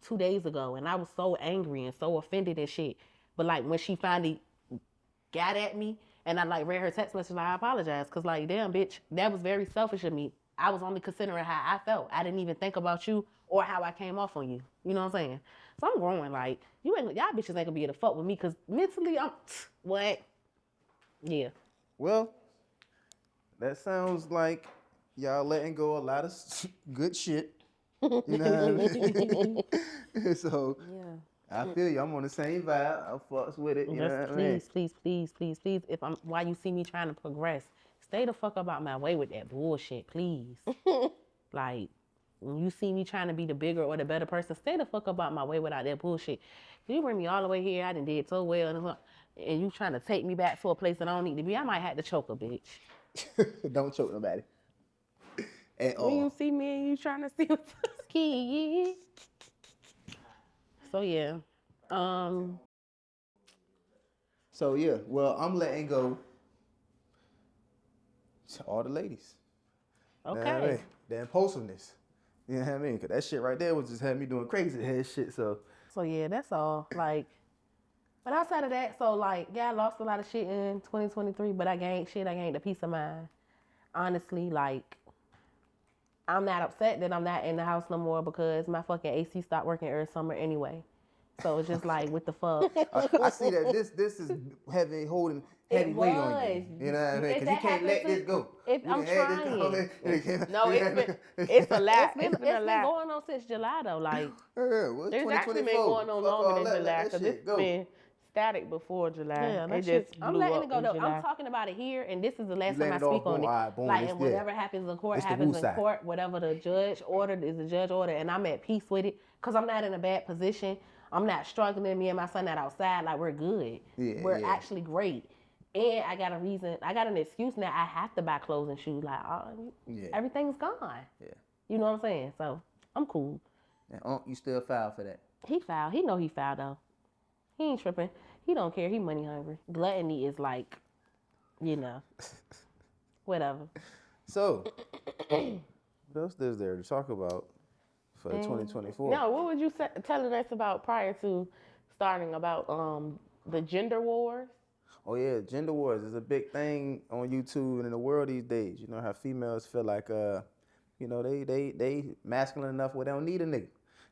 2 days ago, and I was so angry and so offended and shit. But like when she finally got at me, and I like read her text message, like, I apologize, cause like, damn, bitch, that was very selfish of me. I was only considering how I felt. I didn't even think about you or how I came off on you. You know what I'm saying? So I'm growing. Like y'all bitches ain't gonna be able to fuck with me, cause mentally I'm what? Yeah. Well, that sounds like y'all letting go a lot of good shit. You know what I mean? So Yeah. I feel you. I'm on the same vibe. I fucks with it. You know what I mean? Please. Why you see me trying to progress, stay the fuck about my way with that bullshit, please. Like, when you see me trying to be the bigger or the better person, stay the fuck about my way without that bullshit. You bring me all the way here, I done did so well, and you trying to take me back to a place that I don't need to be, I might have to choke a bitch. Don't choke nobody. At When you all. see me and you trying to see what's Ski. So yeah. So yeah, well, I'm letting go to all the ladies. You know what I Okay. mean? The impulsiveness. You know what I mean? Cause that shit right there was just having me doing crazy head shit. So So yeah, that's all. Like, but outside of that, so like, yeah, I lost a lot of shit in 2023, but I gained shit. I gained a peace of mind. Honestly, like, I'm not upset that I'm not in the house no more because my fucking AC stopped working every summer anyway. So it's just like, what the fuck? I see that this is holding heavy weight on you. You know what I mean? If Because you that can't let happens, this go. if You I'm done had this trying. No, it's a lot. It's been a lot. going on since July though. Like, Yeah, well, it's It's actually 2024. been going on Fuck all longer than that, July let that because shit it's go. been static before July. yeah, It that just shit, blew I'm letting up it go in though. July. I'm talking about it here, and this is the last You time I let it all speak on boom. it. All right, boom, Like, it's and there. whatever happens in court It's the happens in woosah. court. Whatever the judge ordered is the judge order, and I'm at peace with it because I'm not in a bad position. I'm not struggling. Me and my son not outside. Like, we're good. Yeah, we're yeah. actually great. And I got an excuse now. I have to buy clothes and shoes. Like, Yeah. everything's gone. Yeah. You know what I'm saying? So I'm cool. And you still foul for that. He foul. He know he foul though. He ain't tripping. He don't care. He money hungry. Gluttony is like, you know, whatever. So, what else is there to talk about for 2024? No, what would you say, telling us about prior to starting about the gender wars? Oh yeah, gender wars is a big thing on YouTube and in the world these days. You know how females feel like they masculine enough where they don't need a nigga.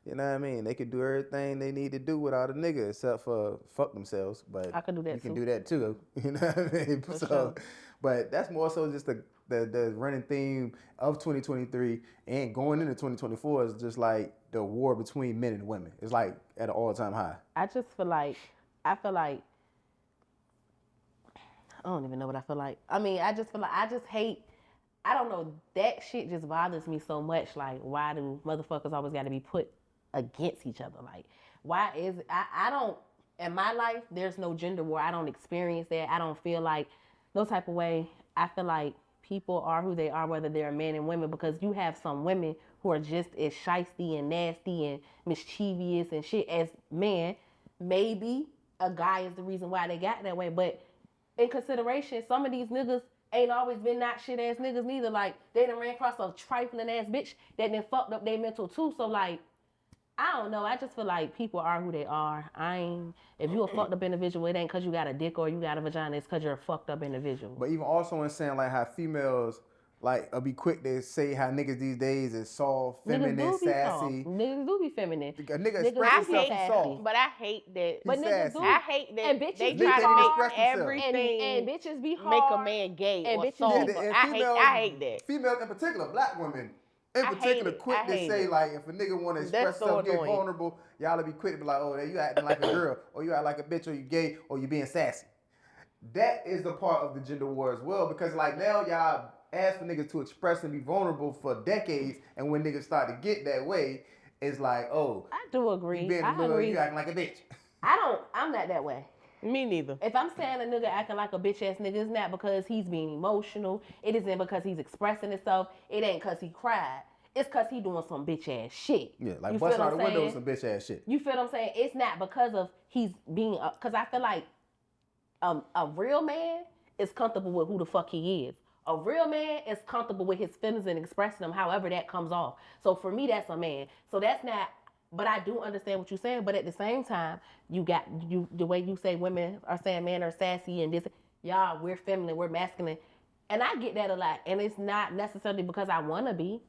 You know what I mean? They can do everything they need to do without a nigga except for fuck themselves. But I could do that you can too. do that too. You know what I mean? So, sure. but that's more so just the running theme of 2023 and going into 2024 is just like the war between men and women. It's like at an all-time high. I feel like I don't even know what I feel like. I mean, I just hate. I don't know. That shit just bothers me so much. Like, why do motherfuckers always got to be put against each other? Like, why is I don't. In my life, there's no gender war. I don't experience that. I don't feel like no type of way. I feel like people are who they are, whether they're men and women, because you have some women who are just as shisty and nasty and mischievous and shit as men. Maybe a guy is the reason why they got that way, but in consideration, some of these niggas ain't always been not shit ass niggas neither. Like, they done ran across a trifling ass bitch that done fucked up their mental too. So like, I don't know. I just feel like people are who they are. If you a fucked up individual, it ain't cause you got a dick or you got a vagina. It's cause you're a fucked up individual. But even also in saying like how females like be quick to say how niggas these days is soft, feminine, sassy. Niggas do be feminine. A nigga Niggas express do himself be as sassy. soft. But I hate that. But niggas do. I hate that And bitches they be try hard. to Express make themselves. everything And bitches be make hard. a man gay And or bitches soft. be- And I hate that. Females in particular, black women in I hate particular, it. quick I to hate say it. like if a nigga want to express That's so himself, get annoying. vulnerable, y'all be quick to be like, oh, you acting like a girl, or you act like a bitch, or you gay, or you being sassy. That is the part of the gender war as well, because like now y'all ask for niggas to express and be vulnerable for decades, and when niggas start to get that way, it's like, oh, I do agree. you you acting like a bitch. I'm not that way. Me neither. If I'm saying a nigga acting like a bitch ass nigga, it's not because he's being emotional. It isn't because he's expressing himself. It ain't because he cried. It's because he doing some bitch ass shit. Yeah, like You busting feel out the what I'm window with saying? some bitch ass shit. You feel what I'm saying? It's not because of he's being, because I feel like a real man is comfortable with who the fuck he is. A real man is comfortable with his feelings and expressing them however that comes off. So for me, that's a man. So that's not, but I do understand what you're saying. But at the same time, the way you say women are saying men are sassy and this, y'all, we're feminine, we're masculine. And I get that a lot. And it's not necessarily because I want to be.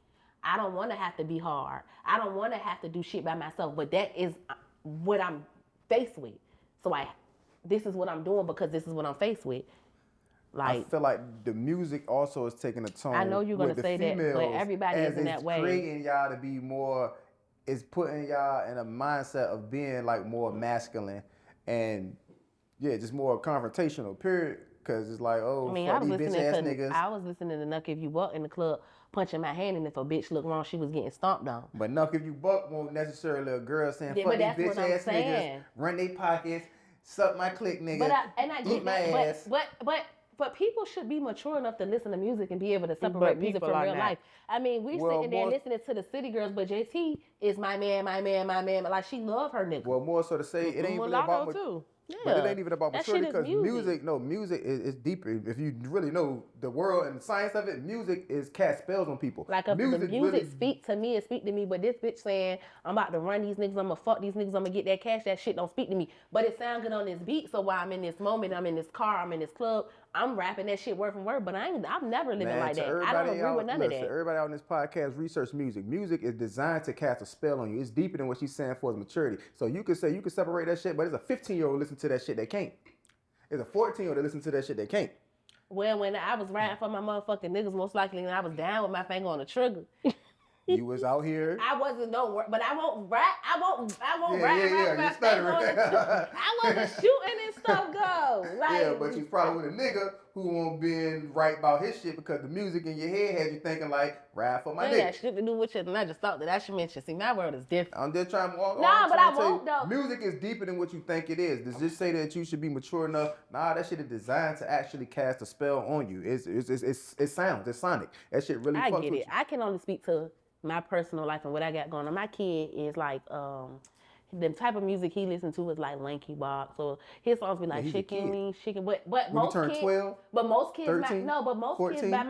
I don't want to have to be hard. I don't want to have to do shit by myself. But that is what I'm faced with. So this is what I'm doing because this is what I'm faced with. I feel like the music also is taking a tone. I know you're gonna with the say that, but females everybody as isn't it's that way. creating y'all to be more, it's putting y'all in a mindset of being like more masculine and just more confrontational. Period. Because it's like, oh, I mean, fuck these bitch ass niggas. I was listening to Nuck If You Buck in the club, punching my hand, and if a bitch looked wrong, she was getting stomped on. But Nuck If You Buck won't necessarily a girl saying Yeah, fuck but these that's bitch what I'm ass saying. niggas, run their pockets, suck my click nigga, But I eat get my that. ass. But people should be mature enough to listen to music and be able to separate music from real life. I mean, we're sitting there listening to the city girls, but JT is my man, my man, my man. Like, she love her nigga. Well, more so to say, it ain't really Mulatto about too. But it ain't even about That maturity shit is because music. music is deeper. If you really know the world and the science of it, music is cast spells on people. Like if the music speak to me, it speak to me. But this bitch saying, I'm about to run these niggas, I'm gonna fuck these niggas, I'm gonna get that cash, that shit don't speak to me. But it sound good on this beat. So while I'm in this moment, I'm in this car, I'm in this club, I'm rapping that shit word for word. But I'm never living like that. I don't agree with none of that. Everybody out in this podcast, research music. Music is designed to cast a spell on you. It's deeper than what she's saying for is maturity. So you could say you can separate that shit, but it's a 15-year-old listen to that shit that can't. It's a 14-year-old that listen to that shit that can't. Well, when I was riding for my motherfucking niggas, most likely, and I was down with my finger on the trigger. You was out here. I wasn't but I won't rap. I won't Yeah, rap. you're stuttering. I wasn't shooting and stuff go. Like, yeah, but you was probably with a nigga who won't been right about his shit because the music in your head had you thinking like, rap for my nigga. That nigga. shit to do with it, and I just thought that I should mention. See, my world is different. I'm just trying to walk. Nah, but I won't though. Music is deeper than what you think it is. Does just say that you should be mature enough? Nah, that shit is designed to actually cast a spell on you. It sounds, it's sonic. That shit really fucks with you. I can only speak to my personal life and what I got going on. My kid is like, the type of music he listens to is like Lanky Box. So his songs be like chicken wings, chicken. But most kids, 12, but most kids, 13, most 14. kids,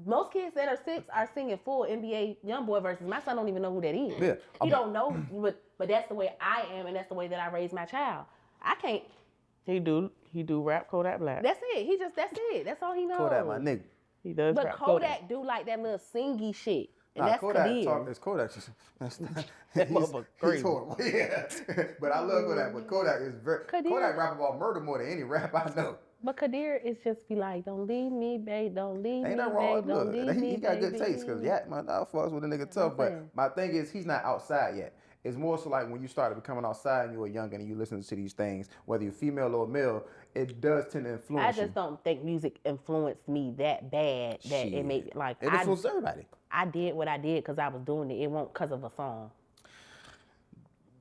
most kids that are 6 are singing full NBA YoungBoy verses. My son don't even know who that is. Yeah, he don't know, but that's the way I am, and that's the way that I raise my child. I can't. He do. He do rap Kodak Black. That's it. That's it. That's all he knows. Kodak, my nigga. He does But rap Kodak do like that little singy shit. And Nah, that's Kodak Kadir. talk is Kodak. That's That he's motherfucker crazy. horrible. Yeah, but I love Kodak. But Kodak is Kadir. Kodak rap about murder more than any rap I know. But Kadir is just be like, don't leave me, babe, don't leave Ain't me, nothing wrong. babe, don't Look, leave me, he got good baby. taste because I fucks with a nigga tough. what I'm saying. But my thing is, he's not outside yet. It's more so like when you started becoming outside and you were younger and you listen to these things, whether you're female or male, it does tend to influence I you. just don't think music influenced me that bad that it Shit. made like It influences everybody. I did what I did because I was doing it. It won't because of a song.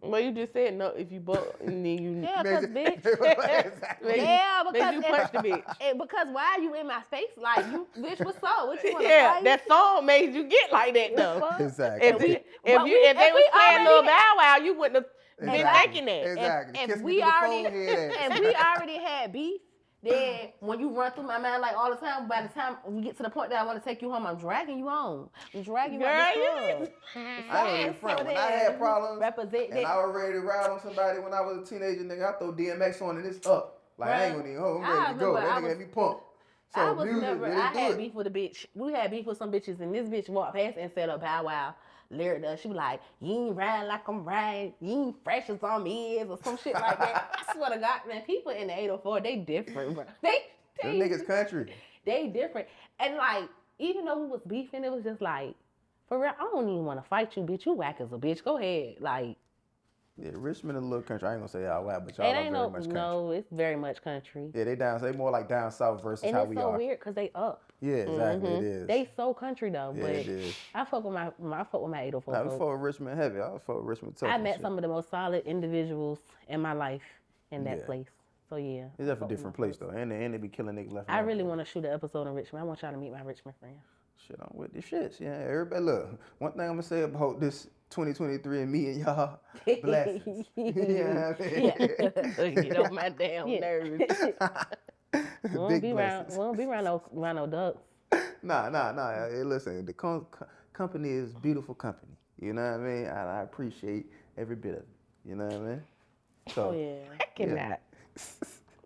Well, you just said no. If you buck and then you Yeah, because bitch. Exactly. Yeah, Maybe because you punched the bitch. because why are you in my face? Like you, bitch, what's up? What you want to Yeah, fight? that song made you get like that though. Fuck? Exactly. If we- they but was we playing already- Lil Bow Wow, you wouldn't have been Exactly. thinking that. Exactly. If Kiss me we through the already forehead. and we already had beef, then when you run through my mind like all the time, by the time we get to the point that I want to take you home, I'm dragging you home. I'm dragging you Girl, out you- the club. I don't even front. When I had problems Represent and that. I was ready to ride on somebody when I was a teenager, nigga, I throw DMX on and it's up. Like, I ain't gonna even, I'm ready to go. remember That I nigga was- had me pumped. So I was music, never. really I do had it. beef with a bitch. We had beef with some bitches, and this bitch walked past and said a Bow Wow lyric to us. She was like, "You ain't riding like I'm riding. You ain't fresh as I'm is," or some shit like that. I swear to God, man, people in the 804, they different, bro. Them niggas country. They different, and like even though we was beefing, it was just like, for real, I don't even want to fight you, bitch. You whack as a bitch. Go ahead, like. Yeah, Richmond is a little country. I ain't gonna say y'all whack, but y'all It are ain't very no, much country. no, it's very much country. Yeah, they more like down south versus And how it's we so are. weird because they up. Yeah, exactly. It is. They so country though, Yeah, but it is. I fuck with my 804 I folks. fuck with Richmond heavy. I fuck with Richmond tough. I and met shit. some of the most solid individuals in my life in that Yeah. place. So yeah. It's definitely a different place though, and they be killing niggas left. and I right. really want to shoot an episode in Richmond. I want y'all to meet my Richmond friend. Shit, I'm with this shit. Yeah, everybody look. One thing I'm gonna say about this 2023 and me and y'all, blessings. Yeah, Get on my damn nerves. We don't big be around. blessings. We don't be around no ducks. Nah. Hey, listen, the company is beautiful company. You know what I mean? I appreciate every bit of it. You know what I mean? So Oh yeah. I cannot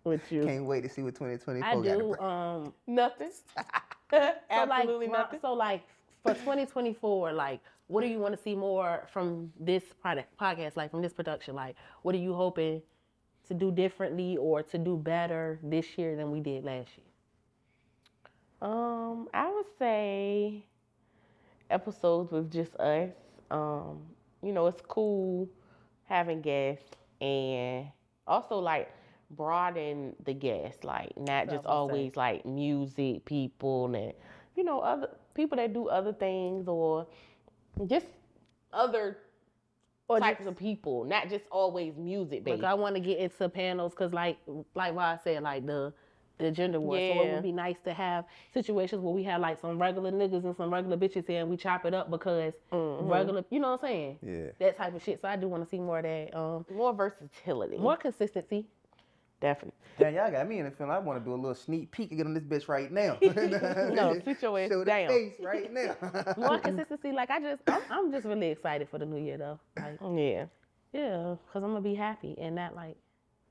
with you. can't wait to see what 2024 I got to do. bring. Nothing. Absolutely nothing. So like for 2024, like what do you want to see more from this podcast, like from this production? Like what are you hoping to do differently or to do better this year than we did last year? I would say episodes with just us. It's cool having guests and also like broaden the guests, like not just always like music people and other people that do other things or just other types of people, not just always music based. Like I want to get into panels because like what I said, like the gender war. So it Yeah. would be nice to have situations where we have like some regular niggas and some regular bitches here and we chop it up because regular, you know what I'm saying? Yeah. That type of shit. So I do want to see more of that. More versatility. More consistency. Definitely. Damn, y'all got me in the feeling I want to do a little sneak peek and get on this bitch right now. No, sit your ass Show the down. face right now. More consistency. Like I'm just really excited for the new year though. Like Yeah. yeah, because I'm gonna be happy and not like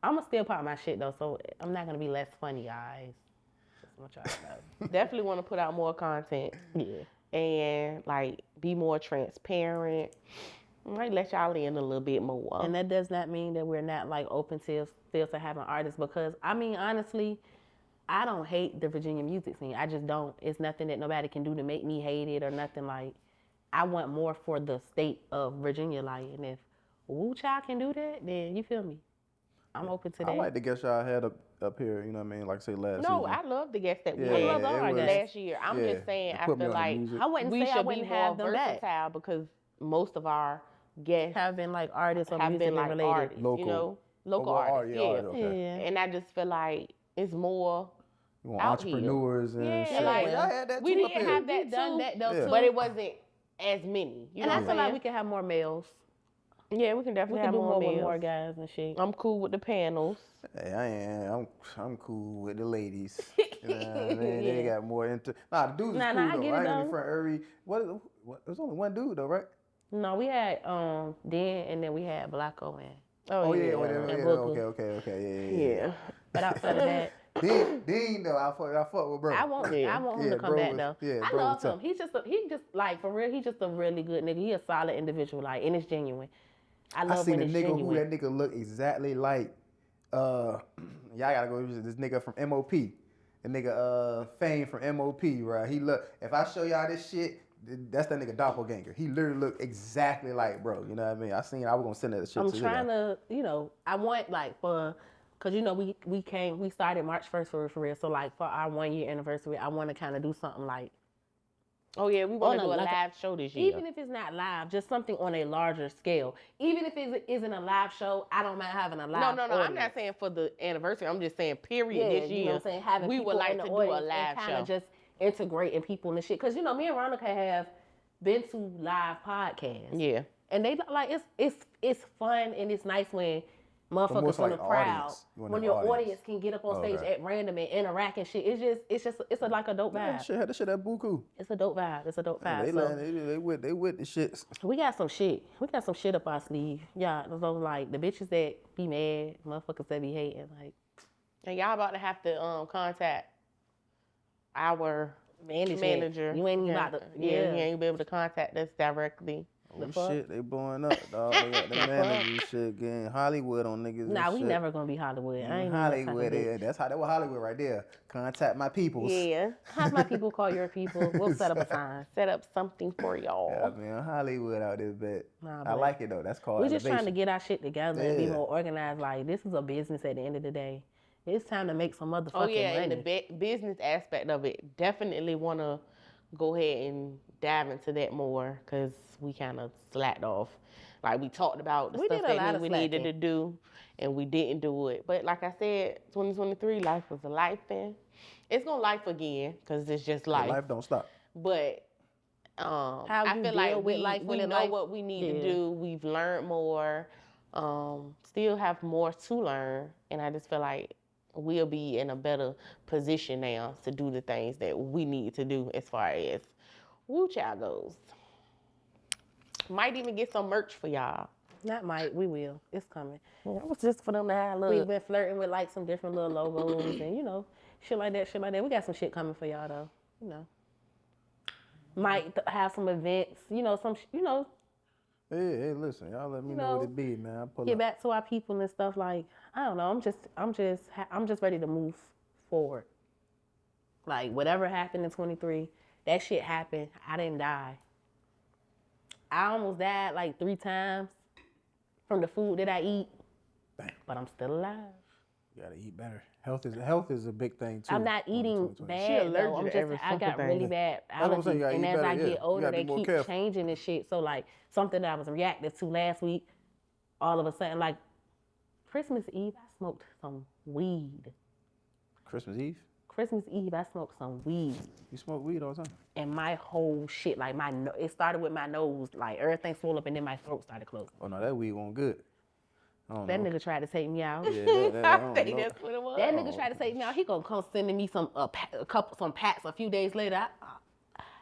I'm gonna still pop my shit though. So I'm not gonna be less funny, guys. Just want y'all to know. Definitely want to put out more content. Yeah. And like be more transparent. Like let y'all in a little bit more. And that does not mean that we're not like open to still to having artists because I mean honestly, I don't hate the Virginia music scene. I just don't. It's nothing that nobody can do to make me hate it or nothing like. I want more for the state of Virginia, like, and if Woo Child can do that, then you feel me. I'm open to that. I like the guest y'all had up here, you know what I mean? Like say last No, season. I love the guests that we Yeah, had love our guests. last year. I'm Yeah, just saying it I put me feel on the like music. I wouldn't we say I should be wouldn't more have them versatile back. because most of our guests Have been like artists or have music been like related. artists, Local. local Well, artists. yeah, Yeah. okay. Yeah. And I just feel like it's more You want out here. entrepreneurs and Yeah, shit. like, Y'all had that we too up didn't here. have that We've done too, that though Yeah. too. but it wasn't as many. You And know I what feel I'm like saying? we can have more males. Yeah, we can We definitely can have do more with males. more guys and shit. I'm cool with the panels. Hey, I'm cool with the ladies. You know what I mean? They got more into. Nah, the dudes is Nah, cool I though. get I it, ain't gonna though. be front every. What? There's only one dude though, right? No, we had Dan and then we had Blacko and Oh yeah, yeah. whatever. And Yeah, Booker. okay, yeah. Yeah. But outside of that, Dean though, I fuck with bro. I want him to come bro back was- though. yeah, I bro love was tough. him. He just like for real. He's just a really good nigga. He a solid individual, like, and it's genuine. I I love seen when a it's nigga genuine. who that nigga look exactly like. Y'all gotta go visit this nigga from MOP. The nigga Fame from MOP, right? He look. If I show y'all this shit, that's that nigga doppelganger. He literally look exactly like bro. You know what I mean? I seen. I was gonna send that shit I'm to trying you. to, I want like cause we started March 1st for real. So like for our 1 year anniversary, I want to kind of do something like Oh yeah, we want to do a like live show this year. even if it's not live, just something on a larger scale. Even if it isn't a live show, I don't mind having a live. No. I'm audience. not saying for the anniversary. I'm just saying period Yeah, this year. you know what I'm saying? Having we people would like in the to do a audience live and kind show. of just integrating people and the shit. Cause me and Veronica have been to live podcasts. Yeah. And they like it's fun and it's nice when motherfuckers so from like the crowd, audience. You want when the your audience. audience can get up on stage Okay. at random and interact and shit. It's like a dope vibe. That shit at Buku. It's a dope vibe. It's a dope vibe. They So like they with the shits. we got some shit. We got some shit up our sleeve. Yeah, those like the bitches that be mad, motherfuckers that be hating. Like And y'all about to have to contact our management. manager. You ain't even about to. He Yeah. ain't be able to contact us directly. Oh fuck? shit, they blowing up, dog. They got the manager shit getting Hollywood on niggas. Nah, and we shit. never gonna be Hollywood. I ain't Hollywood. Even That's that was Hollywood right there. Contact my peoples. Yeah. Have my people call your people. We'll set up a sign. Set up something for y'all. Yeah, man, Hollywood out this bit. Nah, I but like it though. That's called. We're just trying to elevation. get our shit together and be Yeah. more organized. Like, this is a business at the end of the day. It's time to make some motherfucking Oh yeah, money. and the business aspect of it, definitely want to go ahead and dive into that more because we kind of slacked off. Like we talked about the We stuff did a lot that of we needed slacking. to do, and we didn't do it. But like I said, 2023, life was a life, and it's gonna life again because it's just life. Life don't stop. But I you feel deal like with life we when it know life- what we need Yeah. to do. We've learned more. Still have more to learn, and I just feel like we'll be in a better position now to do the things that we need to do as far as Woo Child goes. Might even get some merch for y'all. Not might, we will. It's coming. That was just for them to have We've look. been flirting with like some different little logos and shit like that. We got some shit coming for y'all though. Might have some events. Hey, listen, y'all let me know what it be, man. I pull Get up. back to our people and stuff. Like, I don't know. I'm just ready to move forward. Like, whatever happened in 23, that shit happened. I didn't die. I almost died like 3 times from the food that I eat, Damn. but I'm still alive. You gotta eat better. Health is a big thing too. I'm not eating 2020. bad though. allergic I'm to every I got fucking really thing. bad That's what I'm saying, allergies, you gotta and eat as better, I yeah. get You older, gotta be they more keep careful. changing this shit. So like something that I was reactive to last week, all of a sudden, like Christmas Eve, I smoked some weed. Christmas Eve? Christmas Eve, I smoked some weed, You smoke weed all the time? and my whole shit, like it started with my nose, like everything swelled up, and then my throat started closing. Oh no, that weed won't good. I don't That know. nigga tried to take me out. Yeah, I don't think know. that's what it was. That nigga tried to take me out. He gonna come sending me some some packs a few days later.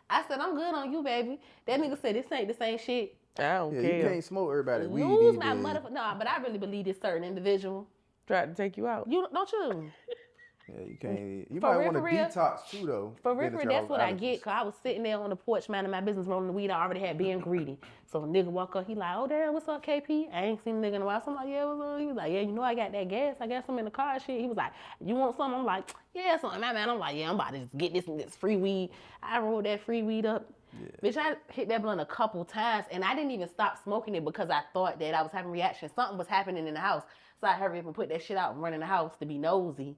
I said, I'm good on you, baby. That nigga said, this ain't the same shit. I don't Yeah, care. you can't smoke everybody weed Lose these my days. motherfucker. Nah, but I really believe this certain individual. Tried to take you out. You don't you? Yeah, you can't. You For might real, want to for real. detox too, though. For Get real, into for real, that's your what I allergies. get. Cause I was sitting there on the porch minding my business, rolling the weed. I already had being greedy. So a nigga walk up, he like, oh damn, what's up, KP? I ain't seen the nigga in a while. So I'm like, yeah, what's up? He was like, yeah, I got that gas. I got some in the car and shit. He was like, you want something? I'm like, yeah, something. My man, I'm like, yeah, I'm about to just get this free weed. I rolled that free weed up. Yeah. Bitch, I hit that blunt a couple times, and I didn't even stop smoking it because I thought that I was having reaction. Something was happening in the house. So I hurried up and put that shit out and run in the house to be nosy.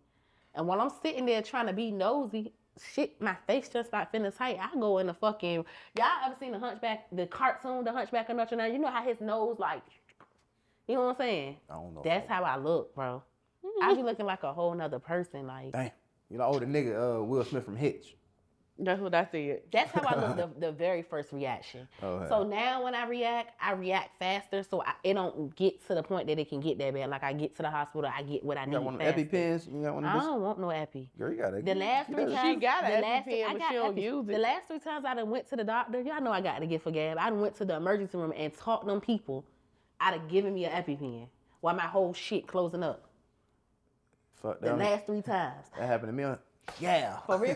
And while I'm sitting there trying to be nosy, shit, my face just started feeling tight. I go in the fucking, y'all ever seen the cartoon, The Hunchback of Notre Dame? You know how his nose like, you know what I'm saying? I don't know. That's how I look, bro. I be looking like a whole nother person, like. Damn. You know, the nigga Will Smith from Hitch. That's what I said. That's how I look the very first reaction. Okay. So now when I react faster, so it don't get to the point that it can get that bad. Like I get to the hospital, I get what I You need got one of faster. them EpiPens? You got one of I this? don't want no epi. Girl, you got it. The last 3 times, She got an the last- EpiPen, I but got she don't epi. use it. The last 3 times I done went to the doctor, y'all know I got to get for gab. I done went to the emergency room and talked them people out of giving me an EpiPen while my whole shit closing up. Fuck The that. last 3 times. That happened to me. Yeah. For real.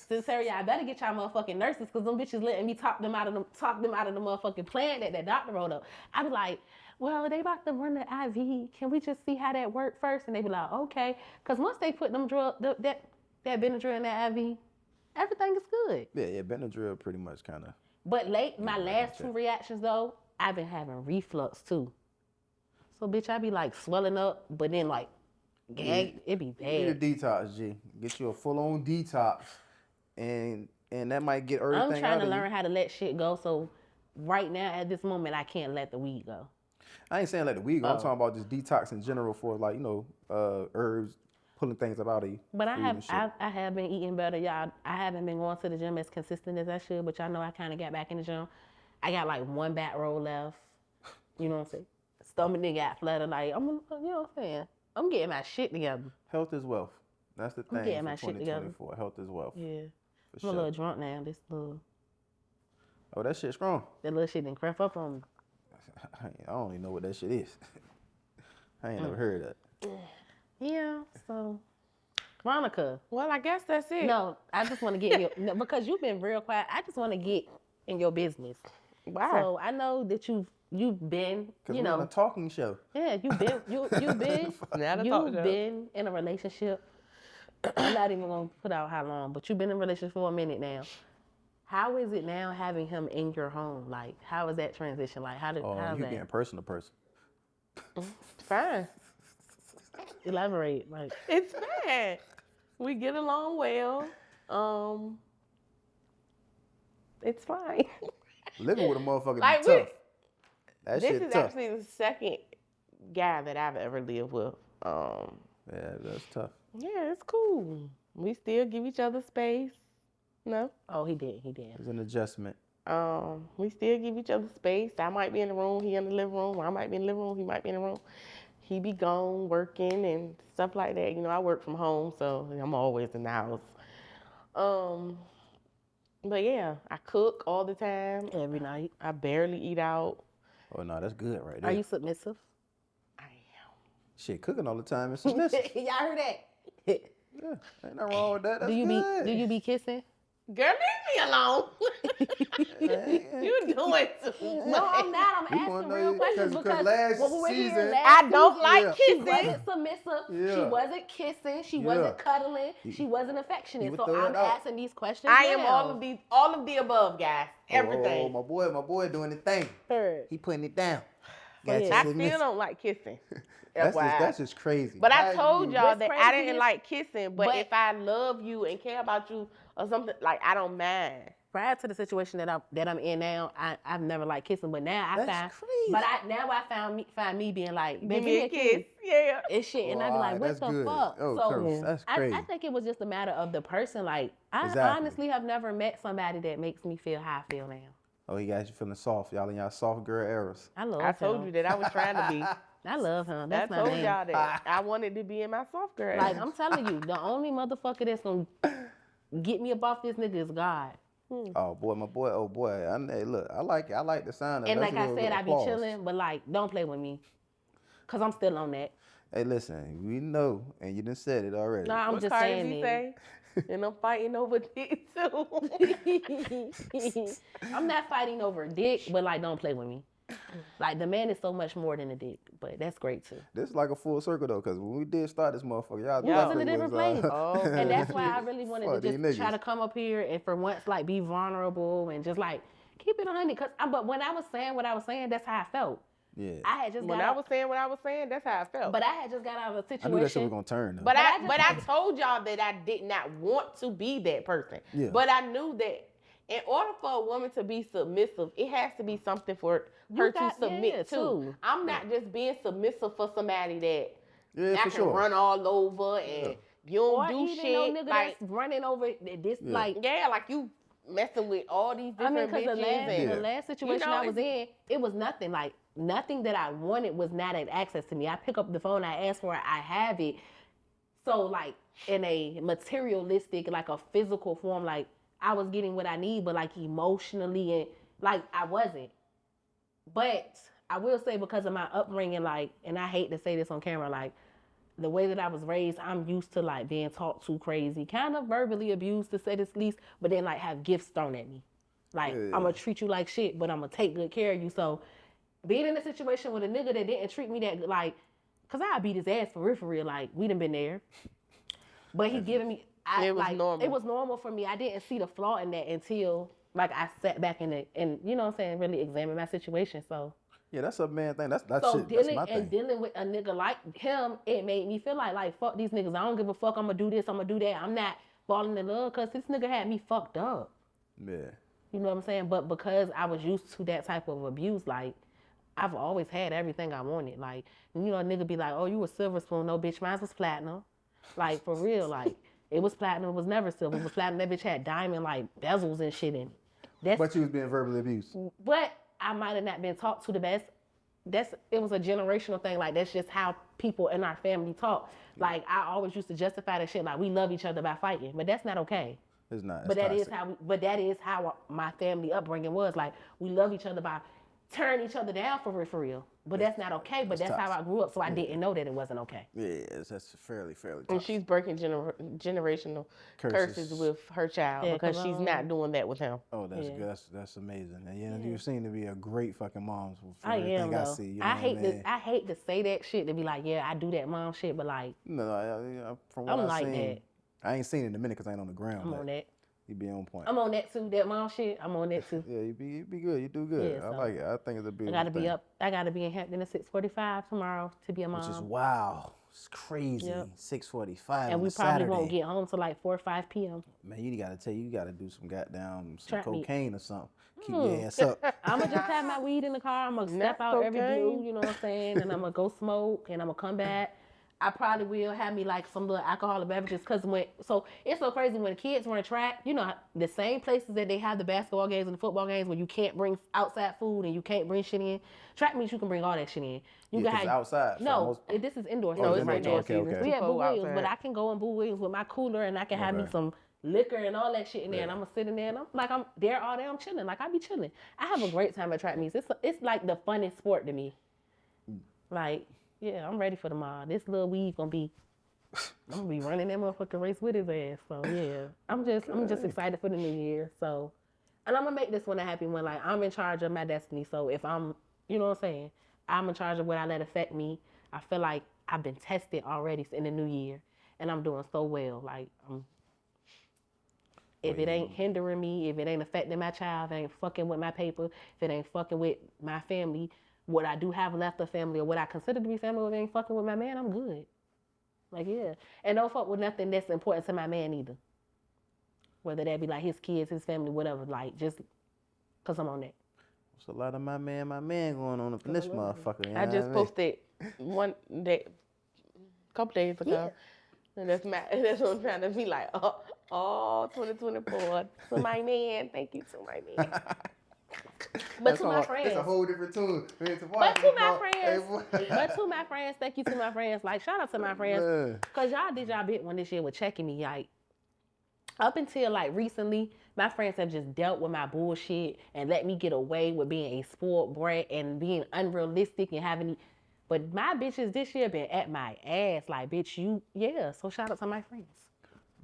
Sincerely, I better get y'all motherfucking nurses because them bitches letting me talk them out of the motherfucking plan that doctor wrote up. I be like, well, they about to run the IV. Can we just see how that work first? And they be like, okay. Because once they put them that Benadryl in that IV, everything is good. Yeah, Benadryl pretty much kind of. But my last 2 reactions though, I've been having reflux too. So bitch, I be like swelling up, but then like gag, it be bad. You need a detox, G. Get you a full-on detox, and that might get everything out of you. I'm trying to learn how to let shit go. So right now, at this moment, I can't let the weed go. I ain't saying let the weed go. I'm talking about just detox in general for like, herbs, pulling things up out of you. But I have been eating better, y'all. I haven't been going to the gym as consistent as I should, but y'all know I kind of got back in the gym. I got like 1 back roll left. You know what I'm saying? Stomach done got flooded. Like, you know what I'm saying? I'm getting my shit together. Health is wealth. That's the thing. getting for my shit together. 2024. Health is wealth. Yeah. I'm sure. a little drunk now. Oh, that shit's strong. That little shit didn't creep up on me. I don't even know what that shit is. I ain't never heard of that. Yeah, so Monica. Well, I guess that's it. No, I just want to get in your no, because you've been real quiet. I just want to get in your business. Why? So I know that you've been, Cause we're on a talking show. Yeah, you've been in a relationship. I'm not even gonna put out how long, but you've been in a relationship for a minute now. How is it now having him in your home? Like, how is that transition? Like, how's you that? getting person to person. Fine. Elaborate. Like, It's fine. We get along well. It's fine. Living with a motherfucker Like, be tough. That This shit is tough. actually the second guy that I've ever lived with. Yeah, that's tough. Yeah, it's cool. We still give each other space. No. oh, he did. It's an adjustment. We still give each other space. I might be in the room, he in the living room. I might be in the living room, he might be in the room. He be gone working and stuff like that. You know, I work from home, so I'm always in the house. But yeah, I cook all the time. Every night. I barely eat out. Oh no, that's good right there. Are you submissive? I am. Shit, cooking all the time is submissive. Y'all heard that? Yeah, ain't nothing wrong with that. That's do good. you be kissing? Girl, leave me alone. You doing too much. No, I'm not. I'm We wanna asking know real you- questions 'cause because last what we were season- hearing last I don't season, like Yeah. she kissing. wasn't submissive. Yeah. She wasn't kissing. She Yeah. wasn't cuddling. She wasn't affectionate. would So throw it I'm out. asking these questions. I am now. all of the above, guys. Oh, Everything. my boy doing the thing. Heard. He putting it down. yeah. Gotcha, I submissive. still don't like kissing. That's just crazy. But How I told you- y'all What's that I crazy didn't is- like kissing. But but- if I love you and care about you or something, like I don't mind. Prior to the situation that I'm in now, I've never liked kissing, but now I That's find, crazy. but I find me being like, Give baby, me a kiss. Yeah. and shit, and I be Wow, like, what that's the good. fuck? Oh, so Curse, that's crazy. I think it was just a matter of the person. Like, I Exactly. honestly have never met somebody that makes me feel how I feel now. Oh, he got you feeling soft. Y'all in y'all soft girl eras. I love I him. told you that I was trying to be. I love him. I That's my told man. y'all that I wanted to be in my soft girl. Like, I'm telling you, the only motherfucker that's gonna get me up off this nigga is God. Oh boy, my boy. Oh boy. Hey, look, I like the sound of it. And That's like a I little said, I be applause. chilling, but like, don't play with me. Cause I'm still on that. Hey, listen, we know, and you done said it already. Nah, I'm what just Cardi saying B it. say? And I'm fighting over dick too. I'm not fighting over a dick, but like, don't play with me. Like, the man is so much more than a dick, but that's great too. This is like a full circle though, because when we did start this motherfucker, y'all We was in definitely a different was, place. Oh. And that's why I really wanted Fuck to these just try niggas. to come up here and for once, like, be vulnerable and just like keep it 100. But when I was saying what I was saying, that's how I felt. Yeah. I had just When got I out, was saying what I was saying, that's how I felt. but I had just got out of a I knew that shit was situation. gonna turn though. But I I just- told y'all that I did not want to be that person. Yeah. But I knew that in order for a woman to be submissive, it has to be something for her to submit yeah, to. too. I'm not just being submissive for somebody that Yeah, I for can sure. run all over and you don't Or do even shit. no nigga Like, that's running over this, Yeah. like, yeah, like you messing with all these I mean, different because bitches. and, the last situation know, I was in, it was nothing. Like, nothing that I wanted was not at access to me. I pick up the phone, I ask for it, I have it. So, like, in a materialistic, like a physical form, like, I was getting what I need, but like emotionally and like I wasn't. But I will say because of my upbringing, like, and I hate to say this on camera, like, the way that I was raised, I'm used to like being talked to crazy, kind of verbally abused to say this least, but then like have gifts thrown at me. Like, I'm gonna treat you like shit, but I'm gonna take good care of you. So being in a situation with a nigga that didn't treat me that good, like, cause I beat his ass for real, like, we done been there. But he giving me, It was normal. It was normal for me. I didn't see the flaw in that until like I sat back and you know what I'm saying, really examined my situation. So Yeah, that's a man thing. That's so shit. That's my thing. dealing with a nigga like him, it made me feel like fuck these niggas. I don't give a fuck. I'm gonna do this. I'm gonna do that. I'm not falling in love because this nigga had me fucked up. Yeah. You know what I'm saying? But because I was used to that type of abuse, like I've always had everything I wanted. Like, you know, a nigga be like, oh, you a silver spoon. No, bitch, mine was platinum. Like, for real, like, it was platinum. It was never silver. It was platinum. That bitch had diamond, like, bezels and shit in it. But you was being verbally abused. But I might have not been taught to the best. It was a generational thing. Like, that's just how people in our family talk. Like, I always used to justify that shit. Like, we love each other by fighting. But that's not okay. It's not. But that is how my family upbringing was. Like, we love each other by turning each other down for real. But that's not okay. But that's how I grew up, so I didn't know that it wasn't okay. Yeah, that's fairly And toxic. she's breaking generational curses with her child because she's not doing that with him. Oh, that's good. That's amazing. And you seem to be a great fucking mom. For I everything am, I though. see. You know I hate to say that shit, to be like, yeah, I do that mom shit, but like, No, from what I'm I've like seen, that. I ain't seen it in a minute because I ain't on the ground. I'm on that. You be on point. I'm on that too. That mom shit, I'm on that too. Yeah, you be good. You do good. Yeah, I so like it. I think it's a I beautiful gotta thing. be up. I gotta be in Hampton at 6:45 tomorrow to be a mom. Which is wow. It's crazy. Yep. 6:45 and we on probably Saturday. won't get home till like 4 or 5 p.m. Man, you gotta do some goddamn Trap meet. cocaine or something. Keep your ass up. I'm gonna just have my weed in the car. I'm gonna step out every cocaine. blue, you know what I'm saying? And I'm gonna go smoke and I'm gonna come back. I probably will have me like some little alcoholic beverages because it's so crazy when the kids run track, you know, the same places that they have the basketball games and the football games where you can't bring outside food and you can't bring shit in. Track means you can bring all that shit in. You Yeah, can 'cause outside. No, this is indoor. No, it's right indoor now. Okay, okay. We at Boo Cold Williams, outside. but I can go in Boo Williams with my cooler and I can have me some liquor and all that shit in there, and I'm gonna sit in there and I'm there all day. I'm chilling, like I be chilling. I have a great time at track meets. It's like the funnest sport to me. Like, yeah, I'm ready for tomorrow. This little weed I'm gonna be running that motherfucking race with his ass. So yeah, I'm just excited for the new year. So, and I'm gonna make this one a happy one. Like, I'm in charge of my destiny. So if I'm, you know what I'm saying, I'm in charge of what I let affect me. I feel like I've been tested already in the new year, and I'm doing so well. Like, if it ain't hindering me, if it ain't affecting my child, if it ain't fucking with my paper, if it ain't fucking with my family, what I do have left of family or what I consider to be family, if it ain't fucking with my man, I'm good. Like, yeah. And don't fuck with nothing that's important to my man either. Whether that be like his kids, his family, whatever. Like, just because I'm on that. There's a lot of my man going on up in this motherfucker. You know I just what posted one day, a couple days ago. And that's what I'm trying to be like, 2024 to my man. Thank you to my man. But to my friends. It's a whole different tune. But to my friends, thank you to my friends. Like, shout out to my friends. Because y'all did y'all bit one this year with checking me. Like, up until like recently, my friends have just dealt with my bullshit and let me get away with being a spoiled brat and being unrealistic and having. But my bitches this year been at my ass. Like, bitch, so shout out to my friends.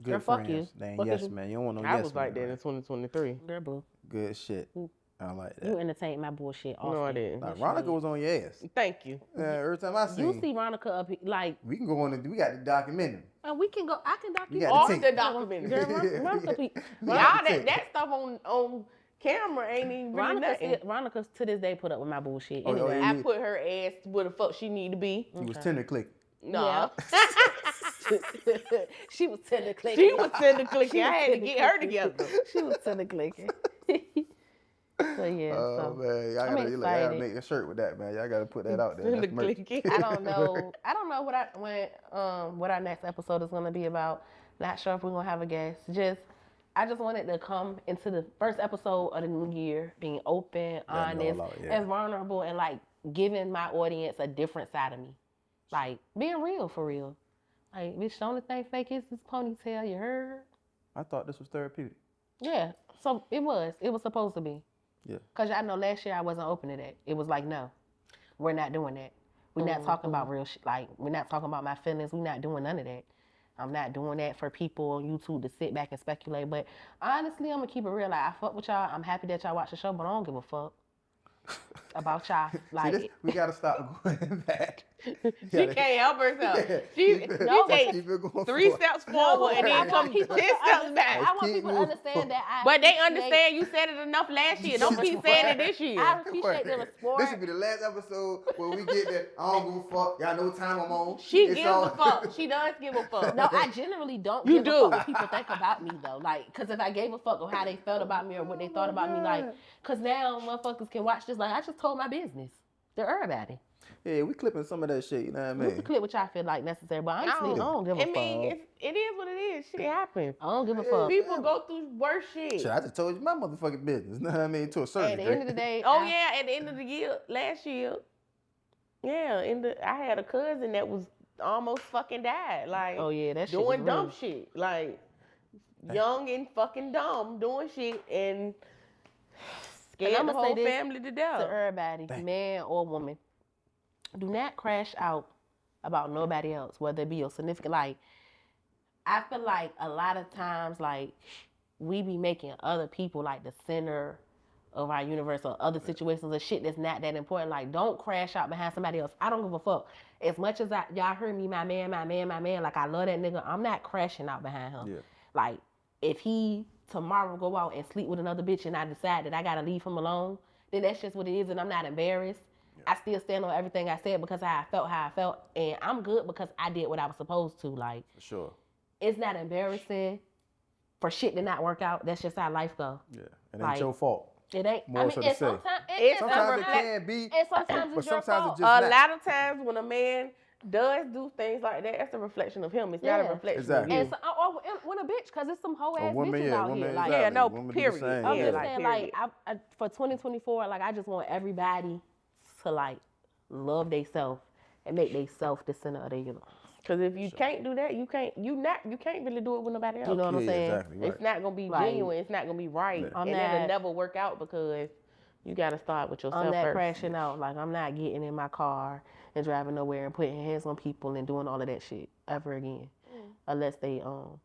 Good Girl, fuck friends. you. They Fuck ain't you. man. You don't want no I yes was like man, that in 2023. Girl, boo. Good shit. I like that. You entertained my bullshit often. No, I didn't. Nah, Ronica was on your ass. Thank you. Every time I see You see Ronica up here, like, we can go on we got the documentary. and we can go, I can document got All the the tape. documents. Girl, Ronica, Y'all, that stuff on camera ain't even really nothing. Ronica to this day put up with my bullshit. Oh, Anyway, yeah. I put her ass where the fuck she need to be. He was tender click. Nah. she was tender clicking. She was tender clicking. I had to get her together. She was tender clicking. So yeah. Oh man, y'all gotta excited. make a shirt with that, man. Y'all gotta put that out there. Tender That's merch. clicking. I don't know what our next episode is gonna be about. Not sure if we're gonna have a guest. I just wanted to come into the first episode of the new year being open, honest, and vulnerable, and like giving my audience a different side of me. Like, being real for real. Like, bitch, the only thing fake is this ponytail, you heard? I thought this was therapeutic. Yeah, so it was supposed to be. Yeah. Because I know last year I wasn't open to that. It was like, no, we're not doing that. We're not talking about real shit. Like, we're not talking about my feelings. We're not doing none of that. I'm not doing that for people on YouTube to sit back and speculate. But honestly, I'm gonna keep it real. Like, I fuck with y'all. I'm happy that y'all watch the show, but I don't give a fuck about y'all. Like, we gotta stop going back. She can't help herself. She No, take keep it going 3 forward. steps forward and I then come want 10 people to steps back. I want Keep people to moving understand that I But they appreciate- understand you said it enough last year. Don't keep saying it this year. I appreciate the sport. This should be the last episode where we get there. I don't give a fuck. Y'all know what time I'm on. She It's gives all- a fuck. She does give a fuck. No, I generally don't You give do. a fuck what people think about me though. Like, cause if I gave a fuck of how they felt about me or what they thought about me, like, cause now motherfuckers can watch this. Like, I just told my business to everybody. Yeah, we clipping some of that shit. You know what I We can mean? clip what y'all feel like necessary, but honestly, I don't give a I fuck. mean, it is what it is. Shit happens. I don't give a fuck. People go through worse shit. Shit, I just told you my motherfucking business. You know what I mean? To a certain At the degree. end of the day, Oh yeah, at the end of the year, last year, yeah, I had a cousin that was almost fucking died. Like, Oh, yeah, that shit doing was dumb real. shit. Like, young and fucking dumb, doing shit and scared And the I'ma say whole this family to to death. everybody, man or woman, do not crash out about nobody else, whether it be your significant. Like, I feel like a lot of times, like, we be making other people like the center of our universe or other situations of shit that's not that important. Like, don't crash out behind somebody else. I don't give a fuck. As much as y'all heard me, my man, like, I love that nigga, I'm not crashing out behind him. Yeah. Like, if he tomorrow go out and sleep with another bitch and I decide that I gotta leave him alone, then that's just what it is and I'm not embarrassed. Yeah. I still stand on everything I said because I felt how I felt, and I'm good because I did what I was supposed to. Like, For sure. it's not embarrassing for shit to not work out. That's just how life go. Yeah. It ain't Like, your fault. It ain't. More I mean, so to and say. sometimes Sometimes it can be, and sometimes but it's your sometimes fault. it just A not. lot of times when a man does do things like that, that's a reflection of him. It's not Yeah. a reflection Exactly. of And you. so, or when a bitch, because it's some whole ass woman, bitches yeah, out woman, here. Like, exactly. Yeah, no, Women do the period. same, I'm yeah. just like, saying, period. like, I, for 2024, like, I just want everybody to, like, love theyself and make theyself the center of their universe. Because if you can't do that, you can't really do it with nobody else. You know what I'm Yeah, saying? exactly. Right. It's not gonna be Like, genuine. It's not gonna be right, I'm and not- it'll never work out because you gotta start with yourself I'm not first. crashing out. Like, I'm not getting in my car and driving nowhere and putting hands on people and doing all of that shit ever again. Unless they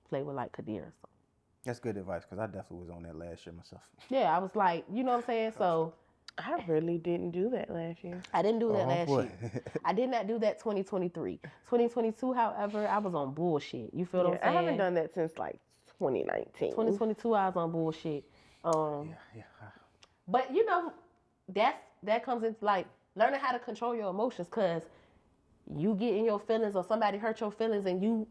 play with, like, Kadir or something. That's good advice because I definitely was on that last year myself. Yeah, I was like, you know what I'm saying? So, I really didn't do that last year. I didn't do that Oh, last boy. year. I did not do that 2023. 2022, however, I was on bullshit. You feel what I'm I saying? haven't done that since like 2019. 2022, I was on bullshit. Yeah. But you know, that comes into like learning how to control your emotions, cause you get in your feelings or somebody hurt your feelings and you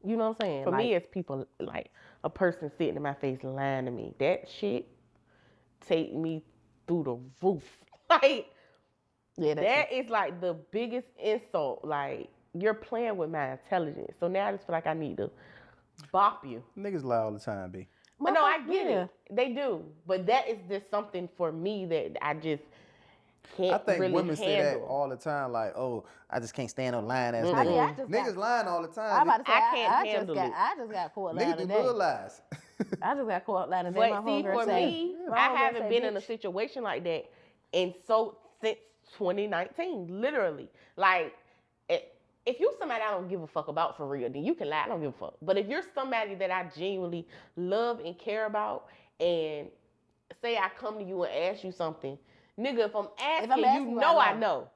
know what I'm saying? For like, me, it's people like a person sitting in my face lying to me. That shit take me through the roof. Like yeah, that is like the biggest insult. Like you're playing with my intelligence. So now I just feel like I need to bop you. Niggas lie all the time, B. But no, I get Yeah. it. They do. But that is just something for me that I just can't I think really women say that handle. all the time, like, oh, I just can't stand no lying ass I niggas. mean, I just Niggas got, lying all the time. I'm about to say, I can't I handle it. just got caught lying Niggas do today. good lies. I just got caught lying today. But My see, homegirl for said- me, my I homegirl haven't said, been in a "Bitch, situation like that, and so since 2019, literally. Like, if you somebody I don't give a fuck about for real, then you can lie. I don't give a fuck. But if you're somebody that I genuinely love and care about, and say I come to you and ask you something, nigga, if I'm asking, asking you you, know I I know. know.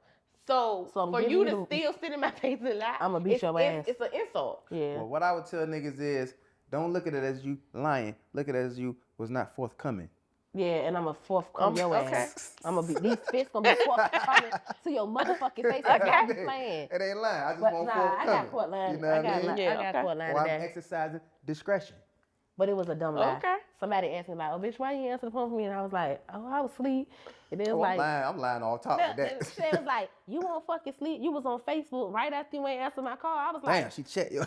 So I'm for giving you you to the- still sit in my face and lie, I'ma beat your ass. It's an insult. Yeah. Well, what I would tell niggas is, don't look at it as you lying. Look at it as you was not forthcoming. Yeah, and I'm a forthcoming your okay. ass. I'm gonna be these fists gonna be forthcoming to your motherfucking face. That's Okay. how you playing. It ain't lying. I just But want nah, forthcoming. I got caught lying. You know what I mean? Yeah, I got okay. caught lying Or I'm today. exercising discretion. But it was a dumb lie. Okay. Somebody asked me like, "Oh, bitch, why you answer the phone for me?" And I was like, "Oh, I was asleep." And then it Oh, was like, I'm lying on top of and that. she was like, "You won't fucking sleep. You was on Facebook right after you ain't answer my call." I was like, Damn, she checked you.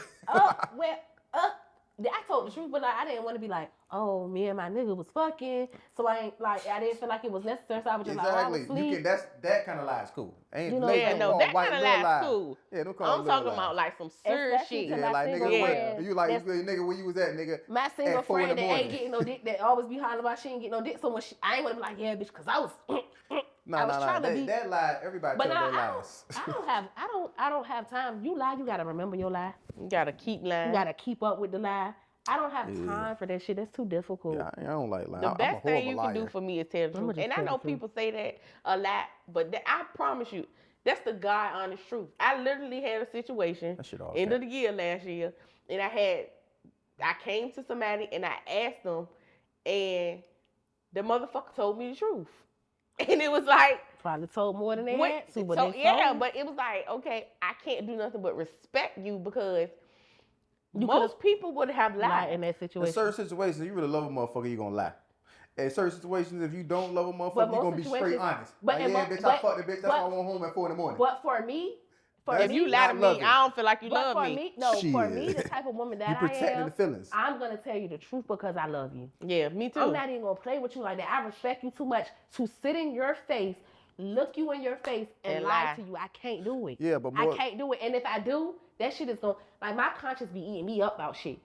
I told the truth, but like I didn't want to be like, "Oh, me and my nigga was fucking," so I didn't feel like it was necessary. So I was just like, "Oh, I was Exactly. asleep." That kind of lie is cool. Ain't You know, late, yeah, don't no, call that white kind of little lie is lies. cool. Yeah, don't call I'm them talking little about lies. like some serious Especially shit. to Yeah, my like single nigga, friend. you like That's- nigga, where you was at, nigga? My single at 4 in friend the that ain't morning. getting no dick, that always be hollering about she ain't getting no dick. So when I ain't want to be like, "Yeah, bitch," because I was I was trying to be. That lie, everybody But tell now their lies. I don't have time. You lie, you gotta remember your lie. You gotta keep lying. You gotta keep up with the lie. I don't have time for that shit. That's too difficult. Yeah, I don't like lying. The I'm a best thing you horrible can do liar. for me is tell the I'ma truth. just And I tell know the truth. people say that a lot, but I promise you, that's the God honest truth. I literally had a situation That shit all end fat. of the year last year, and I came to somebody and I asked them, and the motherfucker told me the truth. And it was like, Probably told more than they had to, but so they yeah, told. but it was like, okay, I can't do nothing but respect you because You most people would have lie lied. in that In situation. certain situations, you really love a motherfucker, you gonna lie. In certain situations, if you don't love a But motherfucker, you most gonna be straight situations- honest. but Like, in yeah, mo- bitch, I but- fucked the bitch. That's but- why I went home at 4 in the morning. But for me, That's If you not lie to me, loving. I don't feel like you but love for me. me, no, for Shit. me, the type of woman that You I protecting am, the feelings. I'm gonna tell you the truth because I love you. Yeah, me too. I'm not even gonna play with you like that. I respect you too much to sit in your face, look you in your face, and And lie lie. to you. I can't do it. Yeah, but I more- can't do it. And if I do, that shit is gonna like my conscience be eating me up about shit.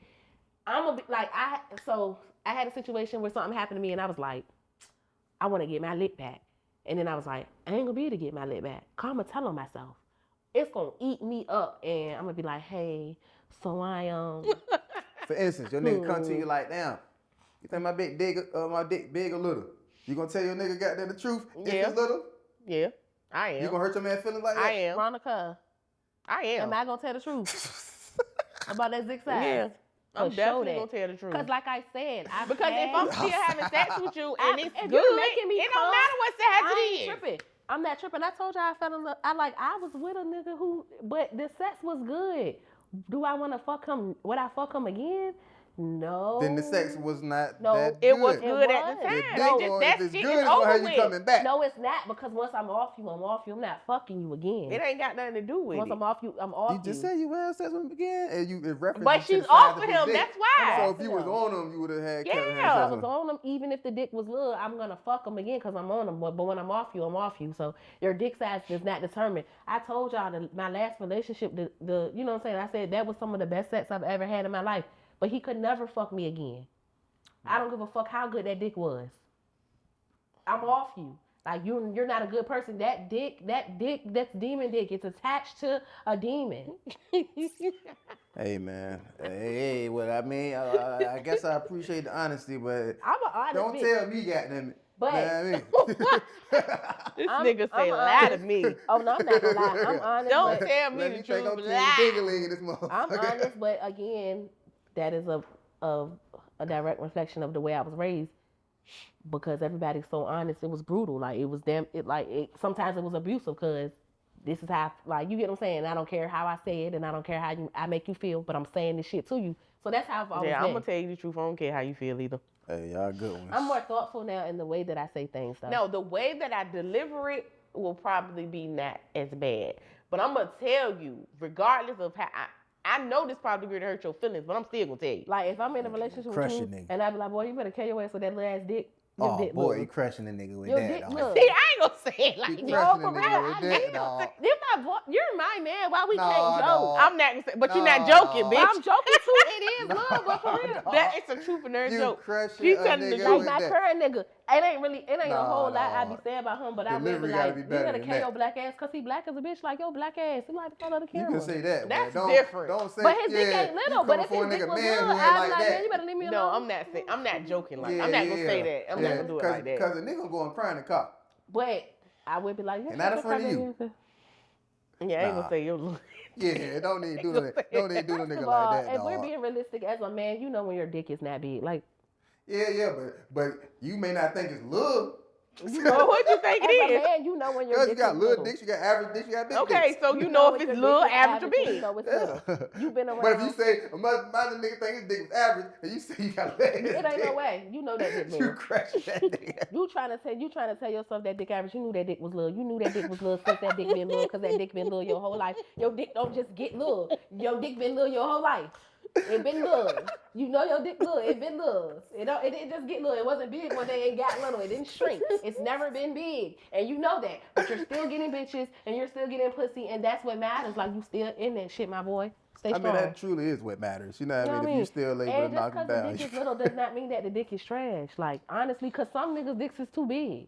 I'm gonna be like I had a situation where something happened to me and I was like, I want to get my lick back, and then I was like, I ain't gonna be able to get my lick back. I'ma tell on myself. It's gonna eat me up, and I'm gonna be like, hey, so I For instance, your nigga come to you like, damn, you think my dick big or little? You gonna tell your nigga goddamn the truth if Yeah. it's little? Yeah, I am. You gonna hurt your man feelings like that? I am. Veronica, I am. am I gonna tell the truth about that zig size? Yeah. I'm For definitely sure gonna tell the truth. Because like I said, Because if I'm still having sex with you and it's if good, you're making me it come, don't matter what sex I it ain't is. tripping. I'm not tripping. I told you I fell in love. I was with a nigga but the sex was good. Do I want to fuck him? Would I fuck him again? No. Then the sex was not No, that It good. was good at the was. time. The No, dick Just going, that if it's shit good, is it's gonna over have you with. coming back. No, it's not because once I'm off you, I'm off you. I'm not fucking you again. It ain't got nothing to do with Once it. I'm off you, I'm off You just said you had sex with him again, and you referenced. But she's off of him. That's why. So if you was on him, you would have had. kept having Yeah. sex I with was him. on them, even if the dick was little, I'm gonna fuck him again because I'm on him. But when I'm off you, I'm off you. So your dick size does not determine. I told y'all my last relationship, the you know what I'm saying. I said that was some of the best sex I've ever had in my life. But he could never fuck me again. I don't give a fuck how good that dick was. I'm off you. Like you're not a good person. That dick, that's demon dick. It's attached to a demon. Hey man, hey, what I mean, I guess I appreciate the honesty, but I'm an honest don't bitch. tell me, goddamn it. But- Know what I mean? This I'm- nigga say I'm lie to honest. me. Oh no, I'm not gonna lie. I'm honest. Don't but- tell me Let the me think truth. I'm King Lie. Dingaling in this motherfucker. I'm honest, but again, that is a direct reflection of the way I was raised. Because everybody's so honest, it was brutal. Like it was sometimes it was abusive because this is how like you get what I'm saying. I don't care how I say it, and I don't care how I make you feel, but I'm saying this shit to you. So that's how I've always Yeah, been. I'm gonna tell you the truth. I don't care how you feel either. Hey, y'all good ones. I'm more thoughtful now in the way that I say things. Though. No, the way that I deliver it will probably be not as bad. But I'm gonna tell you, regardless of how I know this probably gonna hurt your feelings, but I'm still gonna tell you. Like if I'm in a relationship Crush with your you, nigga. and I be like, boy, you better carry your ass with that little ass dick. Your Oh dick boy, little. you crushing a nigga with Your that. dick dog. little. See, I ain't gonna say it like You that. crushing No, a for nigga real. with I that, ain't dog. gonna say, you're my man. Why we No, can't joke? dog. I'm not gonna say, but you're not No. joking, bitch. I'm joking too. It is love, but for real. No. That is a truth and there's You joke. crushing She a telling the nigga truth. with Like my that. current nigga, it ain't a Nah, whole lot I nah. be saying about him, but I really Delivery be gotta like, be you better better than carry that. your black ass, cause he black as a bitch, like your black ass. He like the color of the You camera. can say that. That's but don't, different. Don't say. But his dick yeah, ain't little. you But if coming his for dick a nigga was man little, who ain't I'd be like like, that. man, you better leave me alone. No, I'm not joking like I'm not gonna say that. I'm not gonna do it like that. Cause a nigga go and cry in the car. But I would be like, yeah, And not in front of you. Yeah, I ain't Nah. gonna say your Yeah, don't need to do that. Don't need to do the First nigga of all, like that, if we're dog. being realistic as a man, you know when your dick is not big. Like, Yeah, but you may not think it's little. Well, what you think as it a is? man, you know when your Cause dick you got is little little. dicks, you got average dicks, you got big Okay, dicks. so you know if your it's dick little, is average, or and big. You know it's little. You've been around. But if you say, imagine a nigga think his dick was average, and you say you got little it ain't no way. You know that dick You little. crush that nigga. You trying to tell yourself that dick average. You knew that dick was little. You knew that dick was little since that dick been little, cause that dick been little your whole life. Your dick don't just get little. Your dick been little your whole life. It been little. You know your dick little. It been little. It didn't just get little. It wasn't big one day. It got little. It didn't shrink. It's never been big, and you know that. But you're still getting bitches, and you're still getting pussy, and that's what matters. Like you still in that shit, my boy. Stay I strong. mean, that truly is what matters. You know what I mean? If you still able and to knock just him because down. the dick is little does not mean that the dick is trash. Like honestly, because some niggas' dicks is too big.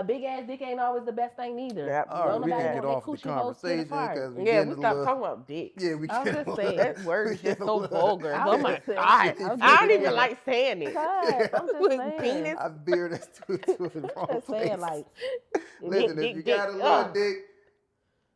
a big ass dick ain't always the best thing neither. Yep. All right, Don't we nobody can want get their off the coochie hole split conversation apart. because we Yeah, getting we a stopped little. talking about dicks. Yeah, we I'm getting just a saying. little- That word we is just getting a so little- vulgar. I'm Oh my just saying. God. I'm I just don't even saying. like saying it. God, I'm just With saying. penis. I veered us to the wrong Just saying, place. like, Listen, dick, if you dick, got a dick. little Oh. dick,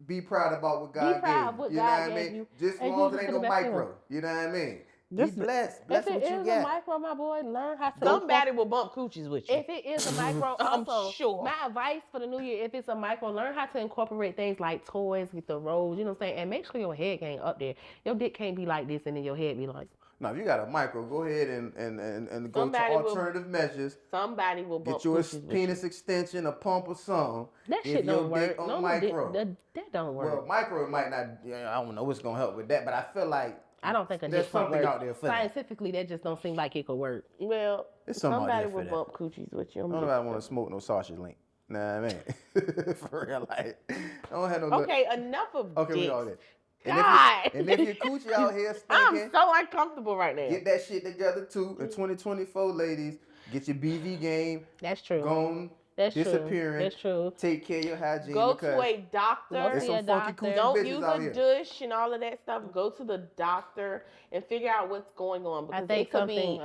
be proud about what God proud gave of you. what You know God what I gave mean? you, Just as and long use as it it ain't for no the best for micro. You know what I mean? This- Be blessed. if Bless it what you is a got. micro, my boy, learn how to. Somebody will bump coochies with you. If it is a micro, I'm also, sure. my advice for the new year, if it's a micro, learn how to incorporate things like toys with the rolls, you know what I'm saying? And make sure your head ain't up there. Your dick can't be like this and then your head be like. Now, if you got a micro, go ahead and go to Somebody will- alternative measures. Somebody will bump Get you a coochies with penis extension, a pump or something. That if shit your don't dick work. on No, micro. that don't work. Well, micro might not. Yeah, I don't know what's gonna help with that, but I feel like I don't think a there's dick pump something works. out there for that. Scientifically, that just don't seem like it could work. you. Well, There's something out somebody there for will that. bump coochies with you. I don't know if I want to smoke no sausage link. Nah, I mean, for real, like, I don't have no. Okay, enough of Okay, we dicks. all that. God. And if your coochie out here I'm stinking, so uncomfortable right now. get that shit together too. In 2024, ladies, get your BV game That's true. gone, That's true. disappearing. That's true. Take care of your hygiene. Go because to a doctor. there's see some a funky doctor. coochie Don't bitches use out a here. douche and all of that stuff. Go to the doctor and figure out what's going on because think it could something- be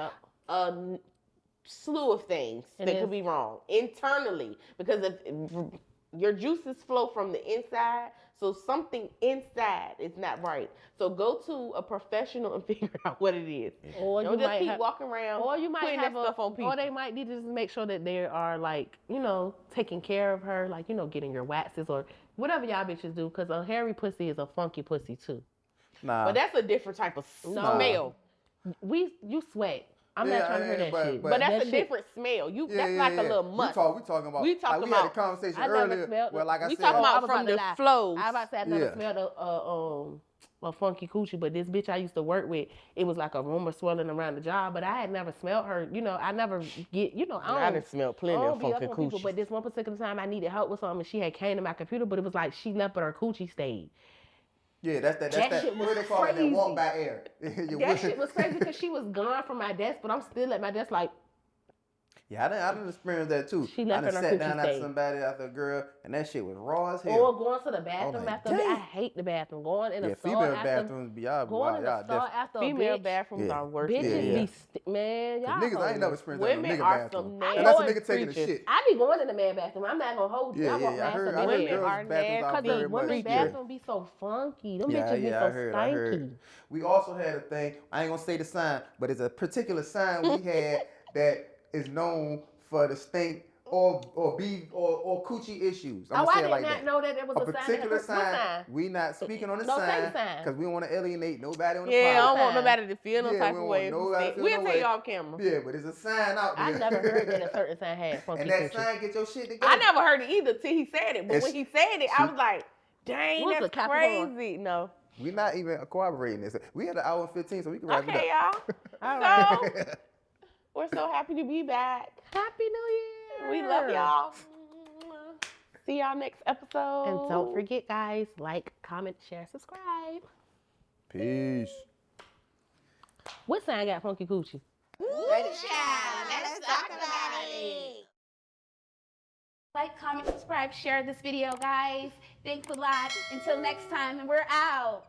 a slew of things It that is. could be wrong internally because if your juices flow from the inside, so something inside is not right. So go to a professional and figure out what it is. Or Don't you just might keep have, walking around or you might putting have that stuff on people. or they might need to just make sure that they are like, you know, taking care of her, like, you know, getting your waxes or whatever y'all bitches do, because a hairy pussy is a funky pussy too. Nah. But that's a different type of No. smell. You sweat. I'm Yeah, not trying to hear that shit. But that's that a shit- different smell. That's like a little must. We talking about. We talking like, we had a about- conversation I never earlier. smelled Well, it. like I We said, talking I about was from about to the lie. flows. I about to say I never Yeah. smelled a funky coochie, but this bitch I used to work with, it was like a rumor swirling around the job, but I had never smelled her. You know, I never get, you know, I done smelled plenty I of don't be up funky on people, coochies. but this one particular time I needed help with something, and she had came to my computer, but it was like she left, but her coochie stayed. yeah, that's that. That shit was what they call it, that walk crazy. by air. That shit was crazy because she was gone from my desk, but I'm still at my desk like, Yeah, I done experienced that too. She left I done and her sat coochie down after stayed. somebody, after a girl, and that shit was raw as hell. or going to the bathroom like, after a bit. dang. I hate the bathroom. Going in Yeah, the stall female after, bathrooms be y'all. going in the y'all stall definitely. after Female a bitch. bathrooms Yeah. are worse. Bitches than Yeah. be man, y'all. Niggas, I ain't hoes. never experienced that in Women no nigga are bathroom. some And that's a nasty nigga taking the creatures. shit. I be going in the man bathroom. I'm not gonna hold you. Yeah, I walk yeah, I past heard the women girls' are bathrooms are nasty. very Women's much. bathroom be so funky. Them Yeah, bitches be yeah, so I heard. stanky. We also had a thing. I ain't gonna say the sign, but it's a particular sign we had that is known for the stink or coochie issues. I'm Oh, gonna I say it did like not that. know that there was A a sign. particular What sign? We not speaking on the No, say sign the sign. because we don't want to alienate nobody on the Yeah, I podcast. don't want Sign. nobody to feel no Yeah, type we of don't way. want nobody to feel We'll no take way. you off camera. Yeah, but it's a sign out there. I never heard that a certain sign had funky And that coochie. sign get your shit together. I never heard it either till he said it. But It's- when he said it, I was like, dang, What's the that's Capricorn? crazy. No. We not even corroborating this. We had an hour and 15, so we can wrap Okay, it up. y'all. All right. So, we're so happy to be back. Happy New Year. We love y'all. See y'all next episode. And don't forget, guys, like, comment, share, subscribe. Peace. What sign got funky coochie? Let's talk about it. Like, comment, subscribe, share this video, guys. Thanks a lot. Until next time, and we're out.